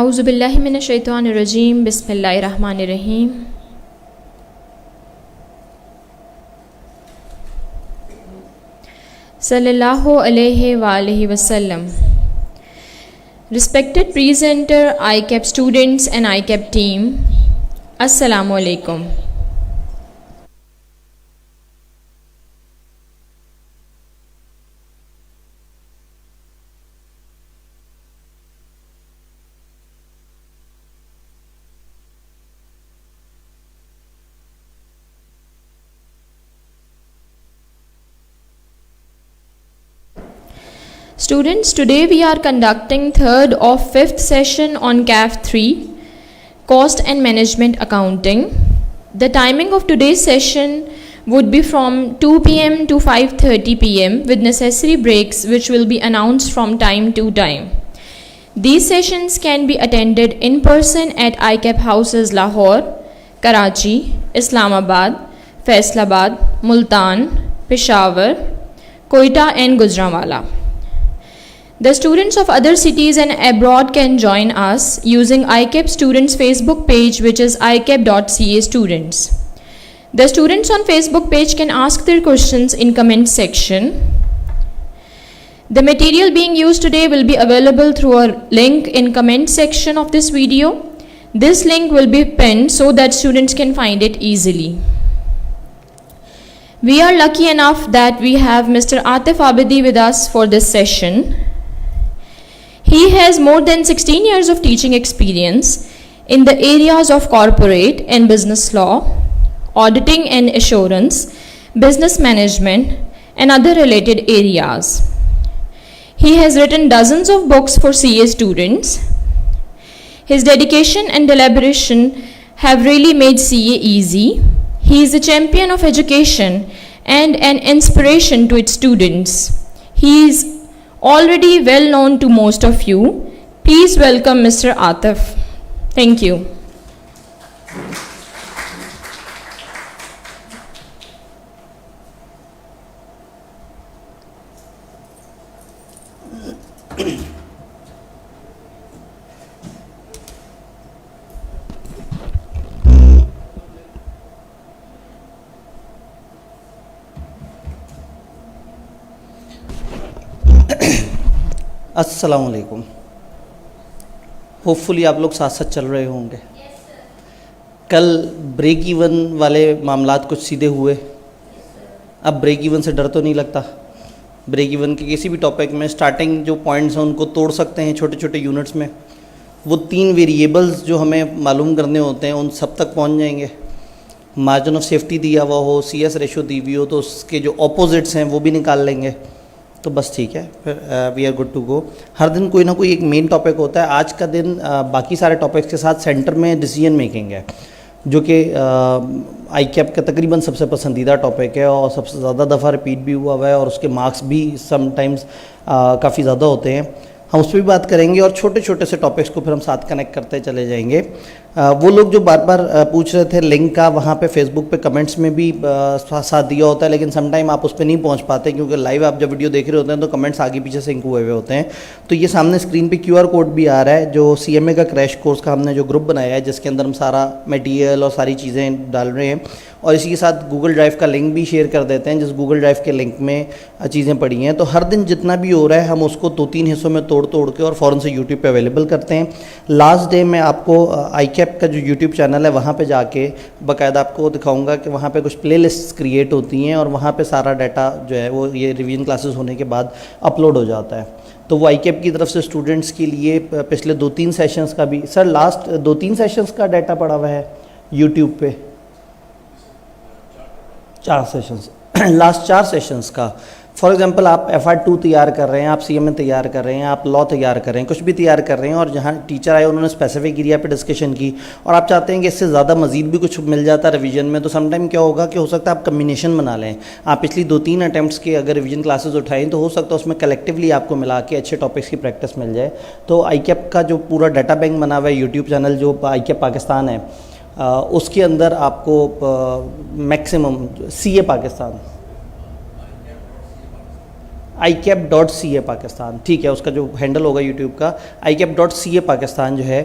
औज़ुबिल्लाहि मिनश्शैतानिर्रजीम बिस्मिल्लाहिर्रहमानिर्रहीम। सल्लल्लाहु अलैहि वालैहि वसल्लम। Respected presenter, ICAP students and ICAP team, Assalamu alaikum. Students, today we are conducting third of fifth session on CAF 3, Cost and Management Accounting. The timing of today's session would be from 2 p.m. to 5:30 p.m. with necessary breaks which will be announced from time to time. These sessions can be attended in person at ICAP houses Lahore, Karachi, Islamabad, Faisalabad, Multan, Peshawar, Quetta and Gujranwala. The students of other cities and abroad can join us using ICAP students Facebook page, which is icap.ca students. The students on Facebook page can ask their questions in comment section. The material being used today will be available through a link in comment section of this video. This link will be pinned so that students can find it easily. We are lucky enough that we have Mr. Atif Abidi with us for this session. He has more than 16 years of teaching experience in the areas of corporate and business law, auditing and assurance, business management, and other related areas. He has written dozens of books for CA students. His dedication and deliberation have really made CA easy. He is a champion of education and an inspiration to its students. He is already well known to most of you. Please welcome Mr. Atif. Thank you. अस्सलाम वालेकुम। Hopefully आप लोग साथ साथ चल रहे होंगे। कल ब्रेक इवन वाले मामलात कुछ सीधे हुए। अब ब्रेक इवन से डर तो नहीं लगता। ब्रेक इवन के किसी भी टॉपिक में स्टार्टिंग जो पॉइंट्स हैं उनको तोड़ सकते हैं छोटे छोटे यूनिट्स में। वो 3 वेरिएबल्स जो हमें मालूम करने होते हैं उन सब तक पहुंच जाएंगे। मार्जिन ऑफ सेफ्टी दिया हुआ हो, CS रेशो दी हुई हो तो उसके जो ऑपोजिट्स हैं वो भी निकाल लेंगे तो बस ठीक है, फिर we are good to go. हर दिन कोई ना कोई एक मेन टॉपिक होता है। आज का दिन बाकी सारे टॉपिक्स के साथ सेंटर में डिसीजन मेकिंग है, जो कि ICAP का तकरीबन सबसे पसंदीदा टॉपिक है और सबसे ज़्यादा दफ़ा रिपीट भी हुआ है और उसके मार्क्स भी समटाइम्स काफ़ी ज़्यादा होते हैं। हम उस पर भी बात करेंगे और छोटे छोटे से टॉपिक्स को फिर हम साथ कनेक्ट करते चले जाएंगे। वो लोग जो बार बार पूछ रहे थे लिंक का, वहाँ पे फेसबुक पे कमेंट्स में भी साथ दिया होता है, लेकिन समटाइम आप उस पर नहीं पहुँच पाते क्योंकि लाइव आप जब वीडियो देख रहे होते हैं तो कमेंट्स आगे पीछे से इंक हुए हुए होते हैं। तो ये सामने स्क्रीन पे QR कोड भी आ रहा है जो CMA का क्रैश कोर्स का हमने जो ग्रुप बनाया है जिसके अंदर हम सारा मटेरियल और सारी चीज़ें डाल रहे हैं और इसी के साथ गूगल ड्राइव का लिंक भी शेयर कर देते हैं जिस गूगल ड्राइव के लिंक में चीज़ें पड़ी हैं। तो हर दिन जितना भी हो रहा है हम उसको 2-3 हिस्सों में तोड़ के और फ़ौरन से यूट्यूब पे अवेलेबल करते हैं। लास्ट डे में आपको ICAP का जो यूट्यूब चैनल है वहाँ पे जाके बाकायदा आपको दिखाऊंगा कि वहाँ पे कुछ प्लेलिस्ट्स क्रिएट होती हैं और वहाँ पे सारा डाटा जो है वो ये रिवीजन क्लासेस होने के बाद अपलोड हो जाता है। तो वो ICAP की तरफ से स्टूडेंट्स के लिए पिछले 2-3 सेशंस का भी, सर लास्ट 2-3 सेशंस का डाटा पड़ा हुआ है यूट्यूब पे। 4 सेशंस लास्ट 4 सेशंस का। फॉर एग्जांपल आप FR2 तैयार कर रहे हैं, आप CMA तैयार कर रहे हैं, आप लॉ तैयार कर रहे हैं, कुछ भी तैयार कर रहे हैं और जहाँ टीचर आए उन्होंने स्पेसिफिक एरिया पे डिस्कशन की और आप चाहते हैं कि इससे ज़्यादा मजीद भी कुछ मिल जाता है रिवीजन में, तो समटाइम क्या होगा कि हो सकता है आप कम्बिनेशन बना लें। आप पिछली 2-3 अटैम्प्ट्स के अगर रिवीजन क्लासेज उठाएं तो हो सकता है उसमें कलेक्टिवली आपको मिला के अच्छे टॉपिक्स की प्रैक्टिस मिल जाए। तो ICAP का जो पूरा डाटा बैंक बना हुआ है यूट्यूब चैनल जो ICAP पाकिस्तान है उसके अंदर आपको maximum CA Pakistan ICAP.CA Pakistan, ठीक है, उसका जो हैंडल होगा यूट्यूब का ICAP.CA पाकिस्तान जो है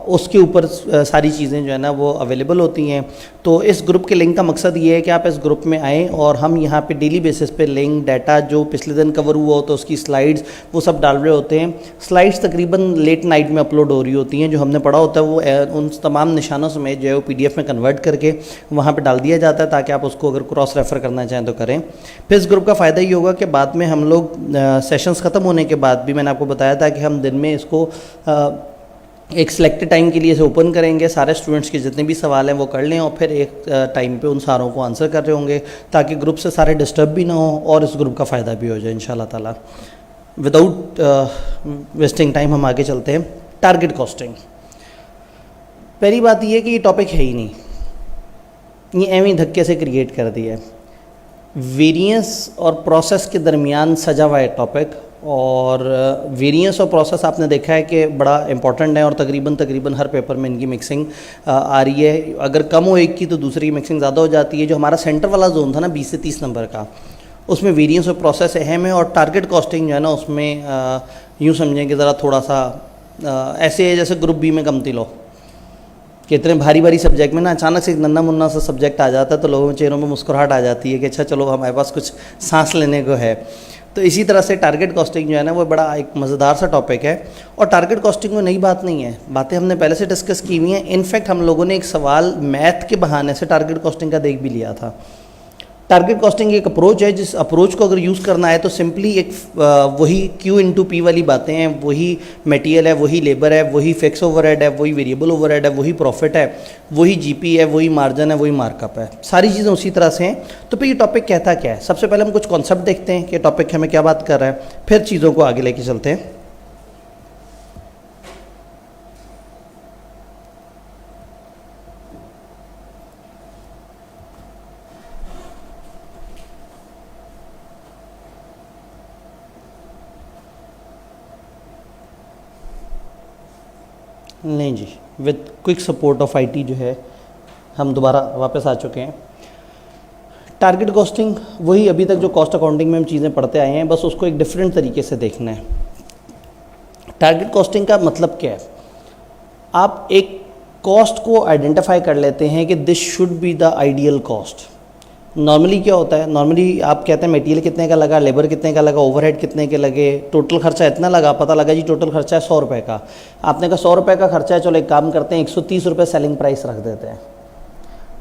उसके ऊपर सारी चीज़ें जो है ना वो अवेलेबल होती हैं। तो इस ग्रुप के लिंक का मकसद ये है कि आप इस ग्रुप में आएँ और हम यहाँ पे डेली बेसिस पे लिंक डाटा जो पिछले दिन कवर हुआ हो तो उसकी स्लाइड्स वो सब डाल रहे होते हैं। स्लाइड्स तकरीबन लेट नाइट में अपलोड हो रही होती हैं, जो हमने पढ़ा होता है वो उन तमाम निशानों समेत जो है वो PDF में कन्वर्ट करके वहाँ पर डाल दिया जाता है, ताकि आप उसको अगर क्रॉस रेफ़र करना चाहें तो करें। फिर इस ग्रुप का फ़ायदा ये होगा कि बाद में हम लोग सेशंस ख़त्म होने के बाद भी मैंने आपको बताया था कि हम दिन में इसको एक सिलेक्टेड टाइम के लिए इसे ओपन करेंगे, सारे स्टूडेंट्स के जितने भी सवाल हैं वो कर लें और फिर एक टाइम पे उन सारों को आंसर कर रहे होंगे, ताकि ग्रुप से सारे डिस्टर्ब भी ना हो और इस ग्रुप का फ़ायदा भी हो जाए इंशाल्लाह ताला। विदाउट वेस्टिंग टाइम हम आगे चलते हैं। टारगेट कॉस्टिंग, पहली बात ये है कि ये टॉपिक है ही नहीं, ये एवं ही धक्के से क्रिएट कर दिया है। वेरिएंस और प्रोसेस के दरमियान सजा हुआ है टॉपिक, और वेरिएंस और प्रोसेस आपने देखा है कि बड़ा इंपॉर्टेंट है और तकरीबन हर पेपर में इनकी मिक्सिंग आ रही है। अगर कम हो एक की तो दूसरी की मिक्सिंग ज़्यादा हो जाती है। जो हमारा सेंटर वाला जोन था ना 20 से 30 नंबर का, उसमें वेरिएंस और प्रोसेस अहम है, और टारगेट कॉस्टिंग जो है ना उसमें यूँ समझें कि ज़रा थोड़ा सा ऐसे है जैसे ग्रुप बी में कमती लो कि इतने भारी सब्जेक्ट में ना अचानक से एक नन्ना मुन्ना सा सब्जेक्ट आ जाता है तो लोगों के चेहरों में मुस्कुराहट आ जाती है कि अच्छा चलो हमारे पास कुछ सांस लेने को है। तो इसी तरह से टारगेट कॉस्टिंग जो है ना वो बड़ा एक मज़ेदार सा टॉपिक है, और टारगेट कॉस्टिंग में नई बात नहीं है, बातें हमने पहले से डिस्कस की हुई हैं। इनफैक्ट हम लोगों ने एक सवाल मैथ के बहाने से टारगेट कॉस्टिंग का देख भी लिया था। टारगेट कॉस्टिंग एक अप्रोच है, जिस अप्रोच को अगर यूज़ करना है तो सिंपली एक वही Q/P वाली बातें हैं, वही मटेरियल है, वही लेबर है, वही फिक्स ओवरहेड है, वही वेरिएबल ओवरहेड है, वही प्रॉफिट है, वही GP है, वही मार्जिन है, वही मार्कअप है, सारी चीज़ें उसी तरह से हैं। तो फिर ये टॉपिक कहता क्या है? सबसे पहले हम कुछ कॉन्सेप्ट देखते हैं कि टॉपिक हमें क्या बात कर रहा है, फिर चीज़ों को आगे लेके चलते हैं। नहीं जी, with quick support of IT जो है हम दोबारा वापस आ चुके हैं। टारगेट कॉस्टिंग वही अभी तक जो कॉस्ट अकाउंटिंग में हम चीज़ें पढ़ते आए हैं, बस उसको एक डिफरेंट तरीके से देखना है। टारगेट कॉस्टिंग का मतलब क्या है? आप एक कॉस्ट को आइडेंटिफाई कर लेते हैं कि this should be the ideal cost. Normally क्या होता है, नॉर्मली आप कहते हैं मटेरियल कितने का लगा, लेबर कितने का लगा, ओवरहेड कितने के लगे, टोटल खर्चा इतना लगा, पता लगा जी टोटल खर्चा है 100 रुपये का। आपने कहा 100 रुपये का खर्चा है, चलो एक काम करते हैं 130 रुपये सेलिंग प्राइस रख देते हैं।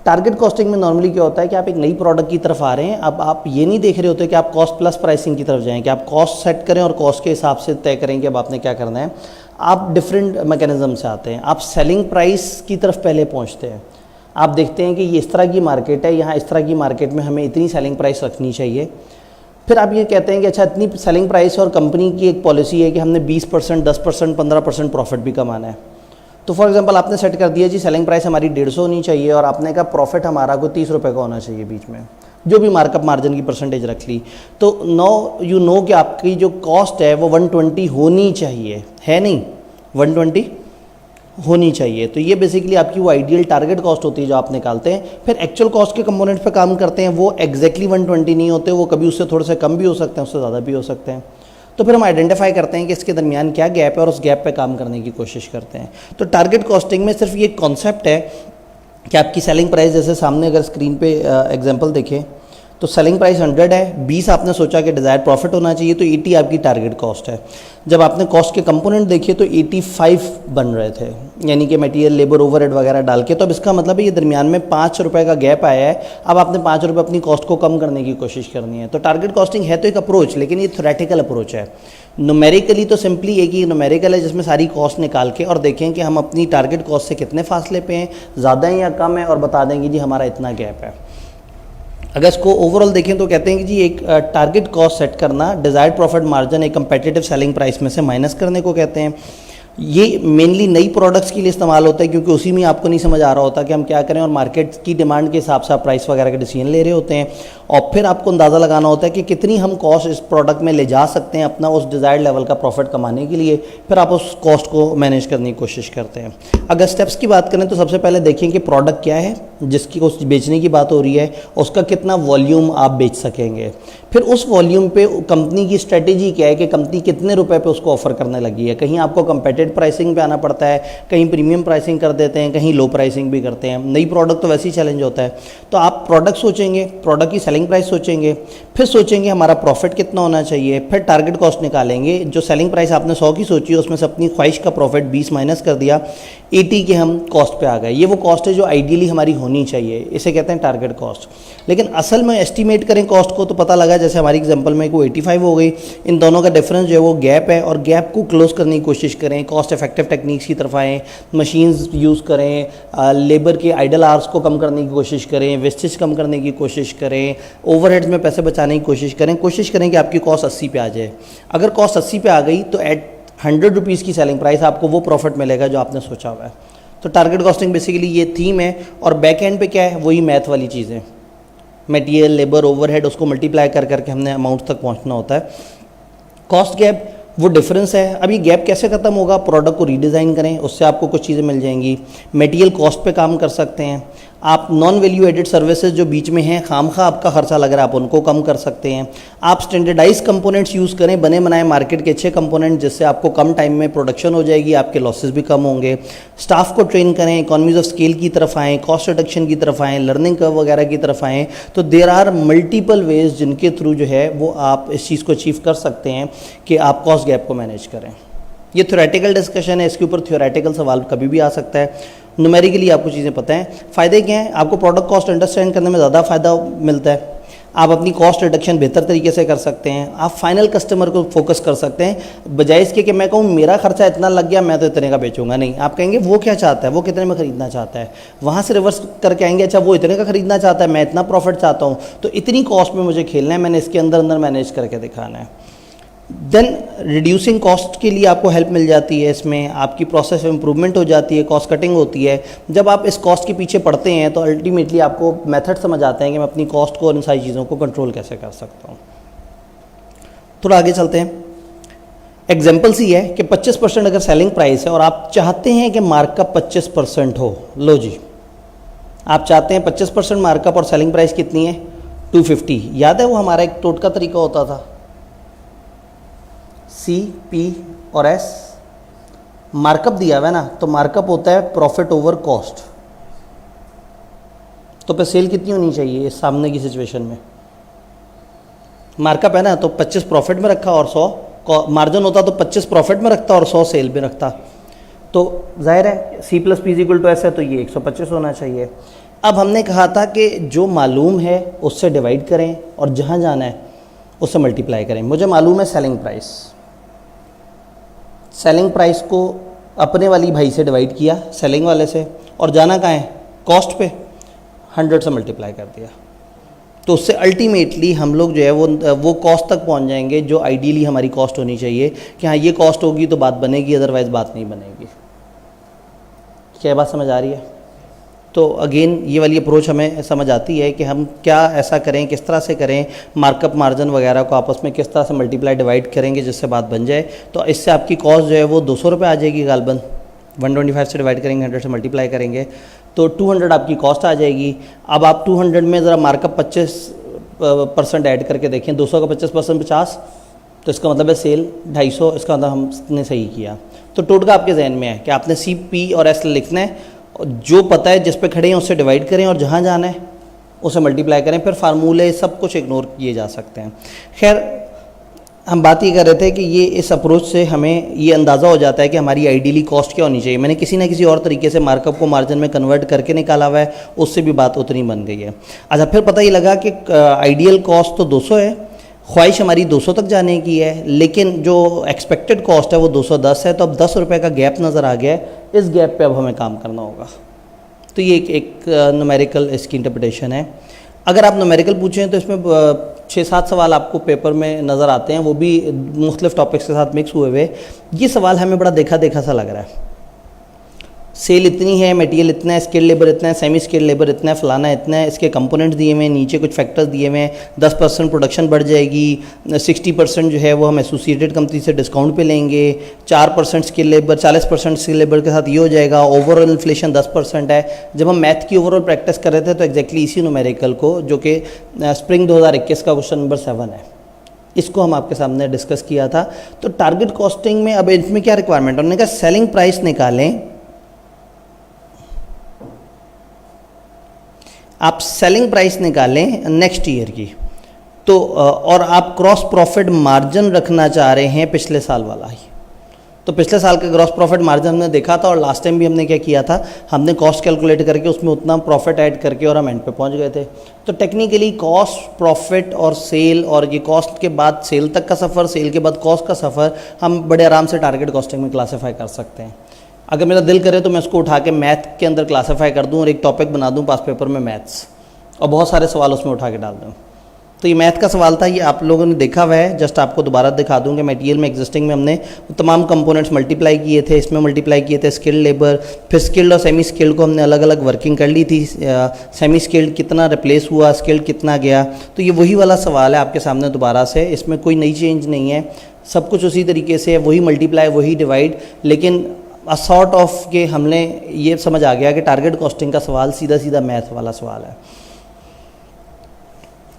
टारगेट कॉस्टिंग में नॉर्मली क्या होता है कि आप एक नई प्रोडक्ट की तरफ आ रहे हैं, अब आप ये नहीं देख रहे होते कि आप कॉस्ट प्लस प्राइसिंग की तरफ जाएँ, कि आप कॉस्ट सेट करें और कॉस्ट के हिसाब से तय करें कि अब आपने क्या करना है। आप डिफरेंट मैकेनिज्म से आते हैं, आप सेलिंग प्राइस की तरफ पहले पहुँचते हैं। आप देखते हैं कि ये इस तरह की मार्केट है, यहाँ इस तरह की मार्केट में हमें इतनी सेलिंग प्राइस रखनी चाहिए। फिर आप ये कहते हैं कि अच्छा इतनी सेलिंग प्राइस, और कंपनी की एक पॉलिसी है कि हमने 20%, 10%, 15% प्रॉफिट भी कमाना है। तो फॉर एग्जांपल आपने सेट कर दिया जी सेलिंग प्राइस हमारी 150 होनी चाहिए, और आपने कहा प्रॉफिट हमारा को 30 रुपये का होना चाहिए बीच में, जो भी मार्कअप मार्जिन की परसेंटेज रख ली। तो यू नो कि आपकी जो कॉस्ट है वो 120 होनी चाहिए, है नहीं 120 होनी चाहिए। तो ये बेसिकली आपकी वो आइडियल टारगेट कॉस्ट होती है जो आप निकालते हैं। फिर एक्चुअल कॉस्ट के कंपोनेंट पे काम करते हैं, वो एग्जैक्टली 120 नहीं होते, वो कभी उससे थोड़े से कम भी हो सकते हैं, उससे ज़्यादा भी हो सकते हैं। तो फिर हम आइडेंटिफाई करते हैं कि इसके दरमियान क्या गैप है और उस गैप पे काम करने की कोशिश करते हैं। तो टारगेट कॉस्टिंग में सिर्फ ये कॉन्सेप्ट है कि आपकी सेलिंग प्राइस, जैसे सामने अगर स्क्रीन पे एग्जांपल देखें तो सेलिंग प्राइस 100 है, 20 आपने सोचा कि डिज़ायर प्रॉफिट होना चाहिए, तो 80 आपकी टारगेट कॉस्ट है। जब आपने कॉस्ट के कंपोनेंट देखे तो 85 बन रहे थे, यानी कि मटेरियल, लेबर, ओवरहेड वगैरह डाल के। तो अब इसका मतलब है ये दरमियान में 5 रुपये का गैप आया है। अब आपने 5 रुपये अपनी कॉस्ट को कम करने की कोशिश करनी है। तो टारगेट कॉस्टिंग है तो एक अप्रोच, लेकिन ये थ्योरेटिकल अप्रोच है। न्यूमेरिकली तो सिंपली एक ही न्यूमेरिकल है जिसमें सारी कॉस्ट निकाल के और देखें कि हम अपनी टारगेट कॉस्ट से कितने फासले पे हैं, ज़्यादा है या कम है, और बता देंगे जी हमारा इतना गैप है। अगर इसको ओवरऑल देखें तो कहते हैं कि जी एक टारगेट कॉस्ट सेट करना, डिज़ायर्ड प्रॉफिट मार्जिन एक कंपेटिटिव सेलिंग प्राइस में से माइनस करने को कहते हैं। ये मेनली नई प्रोडक्ट्स के लिए इस्तेमाल होता है, क्योंकि उसी में आपको नहीं समझ आ रहा होता कि हम क्या करें, और मार्केट की डिमांड के हिसाब से आप प्राइस वगैरह के डिसीजन ले रहे होते हैं। और फिर आपको अंदाज़ा लगाना होता है कि कितनी हम कॉस्ट इस प्रोडक्ट में ले जा सकते हैं अपना उस डिज़ायर्ड लेवल का प्रॉफिट कमाने के लिए। फिर आप उस कॉस्ट को मैनेज करने की कोशिश करते हैं। अगर स्टेप्स की बात करें तो सबसे पहले देखें कि प्रोडक्ट क्या है, जिसकी को बेचने की बात हो रही है, उसका कितना वॉल्यूम आप बेच सकेंगे। फिर उस वॉल्यूम पे कंपनी की स्ट्रेटेजी क्या है कि कंपनी कितने रुपए पे उसको ऑफर करने लगी है। कहीं आपको कंपेटिटिव प्राइसिंग पे आना पड़ता है, कहीं प्रीमियम प्राइसिंग कर देते हैं, कहीं लो प्राइसिंग भी करते हैं। नई प्रोडक्ट तो वैसे ही चैलेंज होता है। तो आप प्रोडक्ट सोचेंगे, प्रोडक्ट की सेलिंग प्राइस सोचेंगे, फिर सोचेंगे हमारा प्रॉफिट कितना होना चाहिए, फिर टारगेट कॉस्ट निकालेंगे। जो सेलिंग प्राइस आपने 100 की सोची है उसमें से अपनी ख्वाहिश का प्रॉफिट 20 माइनस कर दिया, 80 के हम कॉस्ट पे आ गए। ये वो कॉस्ट है जो आइडियली हमारी होनी चाहिए, इसे कहते हैं टारगेट कॉस्ट। लेकिन असल में एस्टिमेट करें कॉस्ट को तो पता लगा जैसे हमारी एग्जांपल में को 85 हो गई। इन दोनों का डिफरेंस जो है वो गैप है, और गैप को क्लोज करने की कोशिश करें, कॉस्ट इफेक्टिव टेक्निक्स की तरफ आएँ, मशीन्स यूज़ करें, लेबर के आइडल आवर्स को कम करने की कोशिश करें, वेस्टेज कम करने की कोशिश करें, ओवरहेड्स में पैसे बचाने की कोशिश करें कि आपकी कॉस्ट 80 पे आ जाए। अगर कॉस्ट 80 पे आ गई तो एट 100 रुपीज़ की सेलिंग प्राइस आपको वो प्रॉफिट मिलेगा जो आपने सोचा हुआ है। तो टारगेट कॉस्टिंग बेसिकली ये थीम है। और बैक एंड पे क्या है, वही मैथ वाली चीज़ें, मटेरियल, लेबर, ओवरहेड, उसको मल्टीप्लाई कर करके हमने अमाउंट तक पहुंचना होता है। कॉस्ट गैप वो डिफरेंस है। अब ये गैप कैसे ख़त्म होगा, प्रोडक्ट को रीडिज़ाइन करें, उससे आपको कुछ चीज़ें मिल जाएंगी। मटेरियल कॉस्ट पे काम कर सकते हैं आप। नॉन वैल्यू एडेड सर्विसेज जो बीच में हैं, खामखा आपका खर्चा लग रहा है, आप उनको कम कर सकते हैं। आप स्टैंडर्डाइज कंपोनेंट्स यूज़ करें, बने बनाए मार्केट के अच्छे कंपोनेंट, जिससे आपको कम टाइम में प्रोडक्शन हो जाएगी, आपके लॉसेस भी कम होंगे। स्टाफ को ट्रेन करें, इकोनॉमीज ऑफ स्केल की तरफ आएँ, कॉस्ट रिडक्शन की तरफ आएँ, लर्निंग कर्व वगैरह की तरफ आएँ। तो देर आर मल्टीपल वेज जिनके थ्रू जो है वो आप इस चीज़ को अचीव कर सकते हैं कि आप कॉस्ट गैप को मैनेज करें। ये थ्योरेटिकल डिस्कशन है, इसके ऊपर थ्योरेटिकल सवाल कभी भी आ सकता है। न्यूमेरिकली आपको चीज़ें पता हैं। फ़ायदे क्या हैं, आपको प्रोडक्ट कॉस्ट अंडरस्टैंड करने में ज़्यादा फ़ायदा मिलता है। आप अपनी कॉस्ट रिडक्शन बेहतर तरीके से कर सकते हैं। आप फाइनल कस्टमर को फोकस कर सकते हैं, बजाय इसके कि मैं कहूँ मेरा खर्चा इतना लग गया, मैं तो इतने का बेचूंगा। नहीं, आप कहेंगे वो क्या चाहता है, वो कितने में खरीदना चाहता है। वहाँ से रिवर्स करके आएंगे, अच्छा वो इतने का खरीदना चाहता है, मैं इतना प्रॉफिट चाहता हूँ, तो इतनी कॉस्ट में मुझे खेलना है, मैंने इसके अंदर अंदर मैनेज करके दिखाना है। देन रिड्यूसिंग कॉस्ट के लिए आपको हेल्प मिल जाती है, इसमें आपकी प्रोसेस इंप्रूवमेंट हो जाती है, कॉस्ट कटिंग होती है। जब आप इस कॉस्ट के पीछे पड़ते हैं तो अल्टीमेटली आपको मेथड समझ आते हैं कि मैं अपनी कॉस्ट को और इन सारी चीज़ों को कंट्रोल कैसे कर सकता हूँ। थोड़ा आगे चलते हैं। एग्जाम्पल्स ही है कि 25% अगर सेलिंग प्राइस है और आप चाहते हैं कि मार्कअप 25% हो। लो जी, आप चाहते हैं 25% मार्कअप और सेलिंग प्राइस कितनी है 250। याद है वो हमारा एक टोटका तरीका होता था, सी, पी और एस। मार्कअप दिया हुआ है ना, तो मार्कअप होता है प्रॉफिट ओवर कॉस्ट। तो पे सेल कितनी होनी चाहिए इस सामने की सिचुएशन में, मार्कअप है ना, तो 25 प्रॉफिट में रखा और 100 मार्जिन होता, तो 25 प्रॉफिट में रखता और 100 सेल में रखता। तो जाहिर है C plus P equal to S है, तो ये 125 होना चाहिए। अब हमने कहा था कि जो मालूम है उससे डिवाइड करें और जहाँ जाना है उससे मल्टीप्लाई करें। मुझे मालूम है सेलिंग प्राइस, सेलिंग प्राइस को अपने वाली भाई से डिवाइड किया, सेलिंग वाले से, और जाना कहाँ है कॉस्ट पे, 100 से मल्टीप्लाई कर दिया। तो उससे अल्टीमेटली हम लोग जो है वो कॉस्ट तक पहुंच जाएंगे जो आइडियली हमारी कॉस्ट होनी चाहिए कि हाँ ये कॉस्ट होगी तो बात बनेगी, अदरवाइज़ बात नहीं बनेगी। क्या बात समझ आ रही है? तो अगेन ये वाली अप्रोच हमें समझ आती है कि हम क्या ऐसा करें, किस तरह से करें, मार्कअप मार्जिन वगैरह को आपस में किस तरह से मल्टीप्लाई डिवाइड करेंगे जिससे बात बन जाए। तो इससे आपकी कॉस्ट जो है वो 200 रुपये आ जाएगी गालबन। 125 से डिवाइड करेंगे, 100 से मल्टीप्लाई करेंगे तो 200 आपकी कॉस्ट आ जाएगी। अब आप 200 में ज़रा मार्कअप 25% ऐड करके देखें, 200 का 25% 50, तो इसका मतलब है सेल 250, इसका मतलब हमने सही किया। तो टोटका आपके जहन में है कि आपने सी, पी और एस लिखना है, जो पता है जिस पे खड़े हैं उससे डिवाइड करें और जहाँ जाना है उसे मल्टीप्लाई करें, फिर फार्मूले सब कुछ इग्नोर किए जा सकते हैं। खैर हम बात ये कर रहे थे कि ये इस अप्रोच से हमें ये अंदाज़ा हो जाता है कि हमारी आइडियली कॉस्ट क्या होनी चाहिए। मैंने किसी ना किसी और तरीके से मार्कअप को मार्जिन में कन्वर्ट करके निकाला हुआ है, उससे भी बात उतनी बन गई है। अच्छा, फिर पता ही लगा कि आइडियल कॉस्ट तो 200 है, ख्वाहिश हमारी 200 तक जाने की है, लेकिन जो एक्सपेक्टेड कॉस्ट है वो 210 है। तो अब 10 रुपये का गैप नज़र आ गया है, इस गैप पे अब हमें काम करना होगा। तो ये एक न्यूमेरिकल इसकी इंटरप्रिटेशन है। अगर आप न्यूमेरिकल पूछें तो इसमें 6-7 सवाल आपको पेपर में नज़र आते हैं, वो भी मुख्तलिफ टॉपिक्स के साथ मिक्स हुए हुए। ये सवाल हमें बड़ा देखा देखा सा लग रहा है। सेल इतनी है, मटेरियल इतना है, स्किल्ड लेबर इतना है, सेमी स्किल्ड लेबर इतना है, फलाना इतना है, इसके कंपोनेंट्स दिए हुए हैं, नीचे कुछ फैक्टर्स दिए हुए हैं, 10% प्रोडक्शन बढ़ जाएगी, 60% जो है वो हम एसोसिएटेड कंपनी से डिस्काउंट पे लेंगे, 4% स्किल लेबर, 40% स्किल लेबर के साथ ये हो जाएगा, ओवरऑल इन्फ्लेशन 10% है। जब हम मैथ की ओवरऑल प्रैक्टिस कर रहे थे तो एग्जैक्टली इसी न्यूमेरिकल को, जो कि स्प्रिंग 2021 का क्वेश्चन नंबर 7 है, इसको हम आपके सामने डिस्कस किया था। तो टारगेट कॉस्टिंग में अब इसमें क्या रिक्वायरमेंट, उन्होंने कहा सेलिंग प्राइस निकालें, आप सेलिंग प्राइस निकालें नेक्स्ट ईयर की, तो और आप क्रॉस प्रॉफिट मार्जिन रखना चाह रहे हैं पिछले साल वाला ही। तो पिछले साल का ग्रॉस प्रॉफिट मार्जिन हमने देखा था, और लास्ट टाइम भी हमने क्या किया था, हमने कॉस्ट कैलकुलेट करके उसमें उतना प्रॉफिट ऐड करके और हम एंड पे पहुंच गए थे। तो टेक्निकली कॉस्ट, प्रॉफिट और सेल, और ये कॉस्ट के बाद सेल तक का सफ़र, सेल के बाद कॉस्ट का सफ़र हम बड़े आराम से टारगेट कॉस्टिंग में क्लासीफाई कर सकते हैं। अगर मेरा दिल करे तो मैं उसको उठा के मैथ के अंदर क्लासीफाई कर दूं और एक टॉपिक बना दूं पास पेपर में मैथ्स, और बहुत सारे सवाल उसमें उठा के डाल दूं। तो ये मैथ का सवाल था, ये आप लोगों ने देखा हुआ है, जस्ट आपको दोबारा दिखा दूं कि मटेरियल में एग्जिस्टिंग में हमने तमाम कंपोनेंट्स मल्टीप्लाई किए थे, इसमें मल्टीप्लाई किए थे स्किल्ड लेबर, फिर स्किल्ड और सेमी स्किल्ड को हमने अलग अलग वर्किंग कर ली थी, सेमी स्किल्ड कितना रिप्लेस हुआ, स्किल्ड कितना गया। तो ये वही वाला सवाल है आपके सामने दोबारा से, इसमें कोई नई चेंज नहीं है, सब कुछ उसी तरीके से, वही मल्टीप्लाई वही डिवाइड, लेकिन सॉर्ट ऑफ के हमने ये समझ आ गया कि टारगेट कॉस्टिंग का सवाल सीधा सीधा मैथ वाला सवाल है।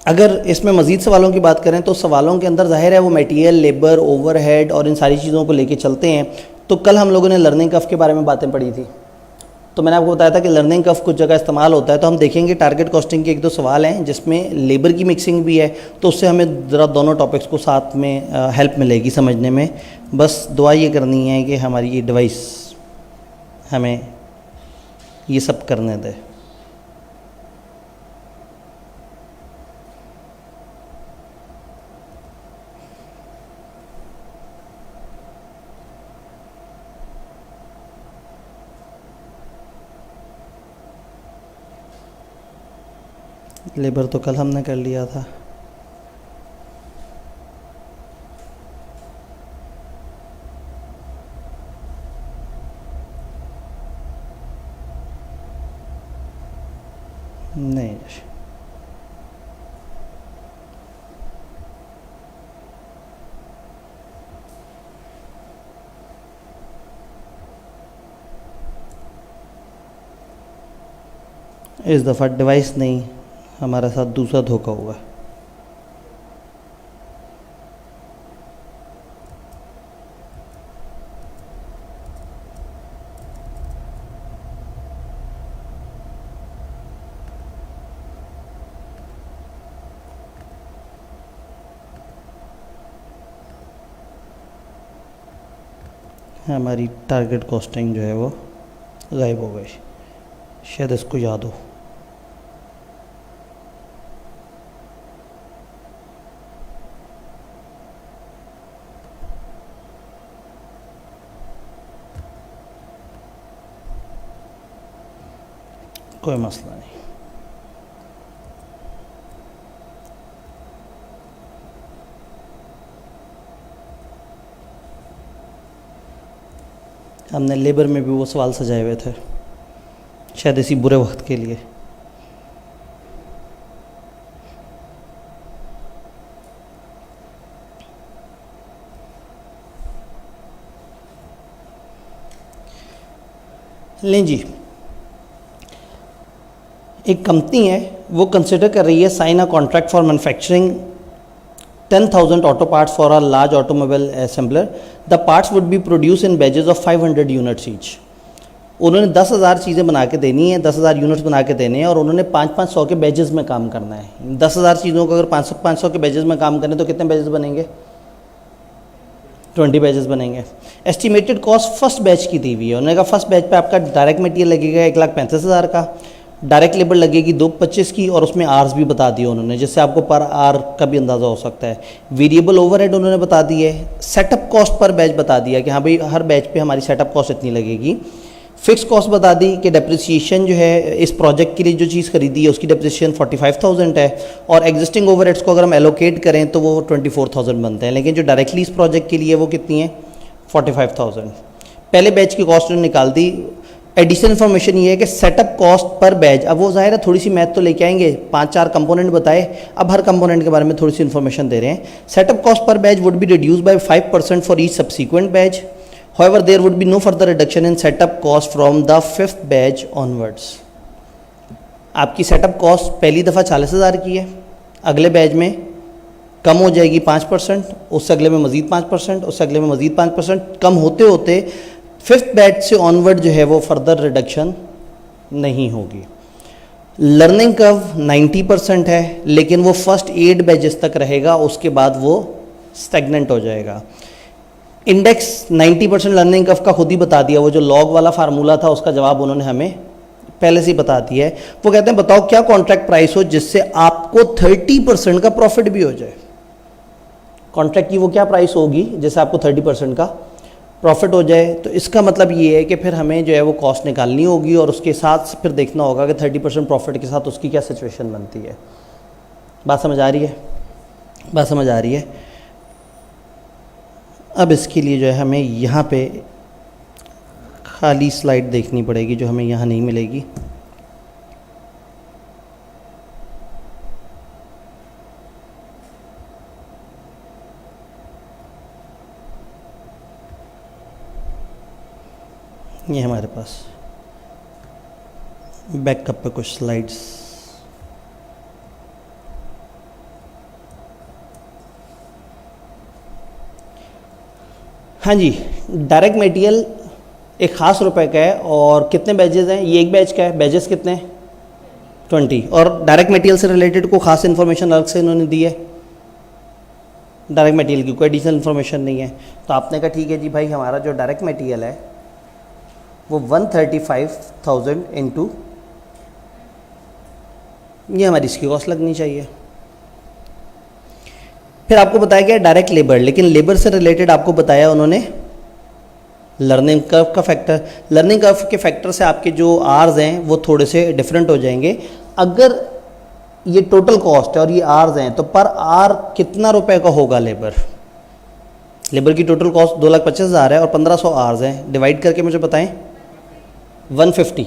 अगर इसमें मज़ीद सवालों की बात करें तो सवालों के अंदर जाहिर है वो मटेरियल, लेबर, ओवरहेड और इन सारी चीज़ों को लेके चलते हैं। तो कल हम लोगों ने लर्निंग कर्व के बारे में बातें पढ़ी थी, तो मैंने आपको बताया था कि लर्निंग कर्व कुछ जगह इस्तेमाल होता है। तो हम देखेंगे टारगेट कॉस्टिंग के 1-2 सवाल हैं जिसमें लेबर की मिक्सिंग भी है, तो उससे हमें ज़रा दोनों टॉपिक्स को साथ में हेल्प मिलेगी समझने में। बस दुआ ये करनी है कि हमारी ये डिवाइस हमें ये सब करने दे। लेबर तो कल हमने कर लिया था। नहीं, इस दफ़ा डिवाइस नहीं, हमारे साथ दूसरा धोखा हुआ। हमारी टारगेट कॉस्टिंग जो है वो गायब हो गई, शायद इसको याद हो। कोई मसला नहीं। हमने लेबर में भी वो सवाल सजाए हुए थे, शायद इसी बुरे वक्त के लिए। लें जी, एक कंपनी है वो कंसिडर कर रही है sign a contract for manufacturing 10,000 auto parts for a large automobile assembler. The parts would be produce in batches of 500 units each. उन्होंने 10,000 चीज़ें बना के देनी है, 10,000 यूनिट्स बना के देने हैं, और उन्होंने 500 के बैचेस में काम करना है। 10,000 चीज़ों को अगर 500 के बैचेस में काम करें तो कितने बैचेस बनेंगे? 20 बैचेस बनेंगे। एस्टिमेटेड कॉस्ट फर्स्ट बैच की दी हुई है। उन्होंने कहा फर्स्ट बैच पे आपका डायरेक्ट मटेरियल लगेगा 1,35,000 का, डायरेक्ट लेबर लगेगी 225 की, और उसमें आर्स भी बता दिए उन्होंने, जिससे आपको पर आर का भी अंदाज़ा हो सकता है। वेरिएबल ओवरहेड उन्होंने बता दी है। सेटअप कॉस्ट पर बैच बता दिया कि हाँ भाई हर बैच पे हमारी सेटअप कॉस्ट इतनी लगेगी। फिक्स कॉस्ट बता दी कि डेप्रिसिएशन जो है इस प्रोजेक्ट के लिए जो चीज़ खरीदी है उसकी डेप्रिसिएशन 45,000 है, और एग्जिस्टिंग ओवरहेड्स को अगर हम एलोकेट करें तो वो 24,000 बनते हैं। लेकिन जो डायरेक्टली इस प्रोजेक्ट के लिए वो कितनी है? 45,000। पहले बैच की कॉस्ट उन्होंने निकाल दी। एडिशनल इन्फॉर्मेशन ये है कि सेटअप कॉस्ट पर बैच, अब वो जाहिर है थोड़ी सी मैथ तो लेके आएंगे, 5-4 कंपोनेंट बताए, अब हर कंपोनेंट के बारे में थोड़ी सी इन्फॉर्मेशन दे रहे हैं। Setup cost per batch would be reduce by 5% for each subsequent batch, however there would be no further reduction in setup cost from the 5th batch onwards. आपकी सेटअप कॉस्ट पहली दफ़ा 40,000 की है, अगले बैच में कम हो जाएगी 5%, उससे अगले में मज़ीद 5%, उससे अगले में मज़ीद 5%, कम होते होते 5th बैच से ऑनवर्ड जो है वो फर्दर रिडक्शन नहीं होगी। लर्निंग कर्व 90% है, लेकिन वो फर्स्ट 8 बैचेस तक रहेगा, उसके बाद वो स्टैग्नेंट हो जाएगा। इंडेक्स 90% लर्निंग कर्व का खुद ही बता दिया, वो जो लॉग वाला फार्मूला था उसका जवाब उन्होंने हमें पहले से ही बता दिया है। वो कहते हैं बताओ क्या कॉन्ट्रैक्ट प्राइस हो जिससे आपको 30% का प्रॉफिट भी हो जाए। कॉन्ट्रैक्ट की वो क्या प्राइस होगी जिससे आपको 30% का प्रॉफिट हो जाए। तो इसका मतलब ये है कि फिर हमें जो है वो कॉस्ट निकालनी होगी और उसके साथ फिर देखना होगा कि 30% प्रॉफिट के साथ उसकी क्या सिचुएशन बनती है। बात समझ आ रही है? बात समझ आ रही है? अब इसके लिए जो है हमें यहाँ पे खाली स्लाइड देखनी पड़ेगी जो हमें यहाँ नहीं मिलेगी। ये हमारे पास बैकअप पे कुछ स्लाइड्स, हाँ जी। डायरेक्ट मटेरियल एक ख़ास रुपए का है और कितने बैचेस हैं? ये एक बैच का है, बैचेस कितने हैं? 20। और डायरेक्ट मटेरियल से रिलेटेड को खास इन्फॉर्मेशन अलग से इन्होंने दी है? डायरेक्ट मटेरियल की कोई एडिशनल इन्फॉर्मेशन नहीं है। तो आपने कहा ठीक है जी भाई, हमारा जो डायरेक्ट मटेरियल है वो 135,000 इंटू ये हमारी इसकी कॉस्ट लगनी चाहिए। फिर आपको बताया गया डायरेक्ट लेबर, लेकिन लेबर से रिलेटेड आपको बताया उन्होंने लर्निंग कर्व का फैक्टर। लर्निंग कर्व के फैक्टर से आपके जो आर्स हैं वो थोड़े से डिफरेंट हो जाएंगे। अगर ये टोटल कॉस्ट है और ये आर्स हैं तो पर आर कितना रुपए का होगा लेबर? लेबर की टोटल कॉस्ट 2,50,000 है और 1,500 आर्स हैं, डिवाइड करके मुझे बताएं 150।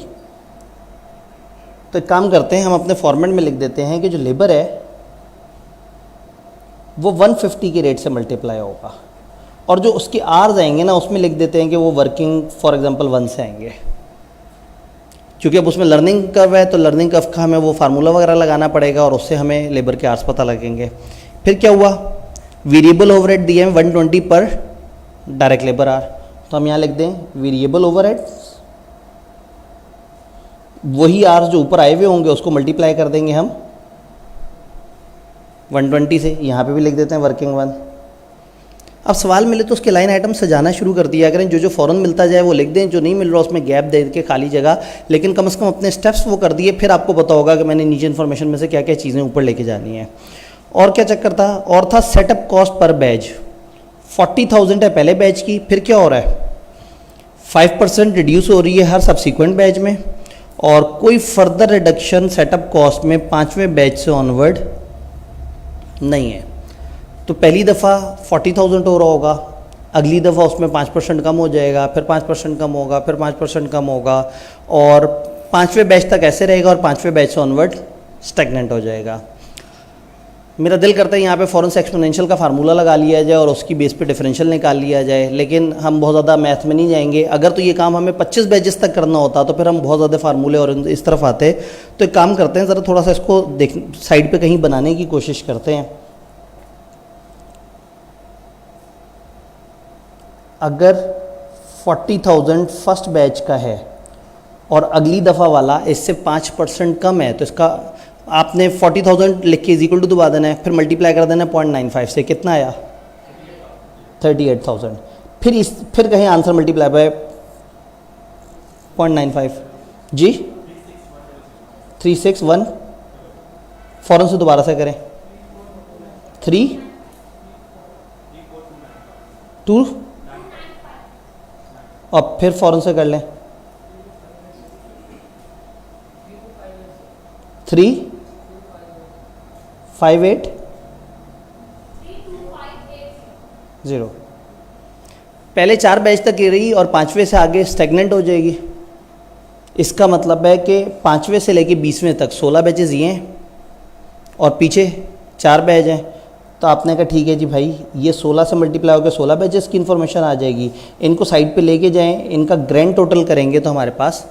तो एक काम करते हैं, हम अपने फॉर्मेट में लिख देते हैं कि जो लेबर है वो 150 के रेट से मल्टीप्लाई होगा और जो उसके आर्स आएंगे ना उसमें लिख देते हैं कि वो वर्किंग फॉर एग्जांपल 1 से आएंगे। क्योंकि अब उसमें लर्निंग कर्व है तो लर्निंग कर्व का हमें वो फार्मूला वगैरह लगाना पड़ेगा और उससे हमें लेबर के आर्स पता लगेंगे। फिर क्या हुआ? वेरिएबल ओवरहेड दिए हैं 120 पर डायरेक्ट लेबर आर, तो हम यहाँ लिख दें वेरिएबल ओवरहेड, वही आर्स जो ऊपर आए हुए होंगे उसको मल्टीप्लाई कर देंगे हम 120 से, यहाँ पे भी लिख देते हैं वर्किंग 1। अब सवाल मिले तो उसके लाइन आइटम सजाना शुरू कर दिया करें, जो जो फ़ौरन मिलता जाए वो लिख दें, जो नहीं मिल रहा उसमें गैप दे के खाली जगह, लेकिन कम से कम अपने स्टेप्स वो कर दिए। फिर आपको पता होगा कि मैंने नीचे इन्फॉर्मेशन में से क्या क्या चीज़ें ऊपर लेके जानी है। और क्या चक्कर था? और था सेटअप कॉस्ट पर बैच 40,000 है पहले बैच की, फिर क्या हो रहा है 5% रिड्यूस हो रही है हर सब्सिक्वेंट बैच में और कोई फर्दर रिडक्शन सेटअप कॉस्ट में 5वें बैच से ऑनवर्ड नहीं है। तो पहली दफ़ा 40,000 हो रहा होगा, अगली दफ़ा उसमें 5% कम हो जाएगा, फिर 5% कम होगा, फिर 5% कम होगा और 5वें बैच तक ऐसे रहेगा और 5वें बैच से ऑनवर्ड स्टैग्नेंट हो जाएगा। मेरा दिल करता है यहाँ पे फ़ौरन से एक्सपोनेंशियल का फार्मूला लगा लिया जाए और उसकी बेस पे डिफरेंशियल निकाल लिया जाए, लेकिन हम बहुत ज़्यादा मैथ में नहीं जाएंगे। अगर तो ये काम हमें 25 बैचेस तक करना होता तो फिर हम बहुत ज़्यादा फार्मूले और इस तरफ आते। तो एक काम करते हैं, ज़रा थोड़ा सा इसको देख साइड पे कहीं बनाने की कोशिश करते हैं। अगर 40,000 फर्स्ट बैच का है और अगली दफ़ा वाला इससे 5% कम है तो इसका आपने 40,000 लिख के इक्वल टू दबा देना है, फिर मल्टीप्लाई कर देना है 0.95 से, कितना आया 38,000। फिर कहीं आंसर मल्टीप्लाई बाय 0.95 जी 361, फ़ौरन से दोबारा से करें 3 2 और फिर फ़ौरन से कर लें 3 5 8 0। पहले 4 बैच तक गिर रही और 5वें से आगे स्टैग्नेंट हो जाएगी। इसका मतलब है कि 5वें से लेके 20वें तक 16 बैचेज़ ये हैं और पीछे 4 बैच हैं। तो आपने कहा ठीक है जी भाई, ये 16 से मल्टीप्लाई होकर 16 बैचेस की इन्फॉर्मेशन आ जाएगी, इनको साइड पे लेके जाएं, इनका ग्रैंड टोटल करेंगे तो हमारे पास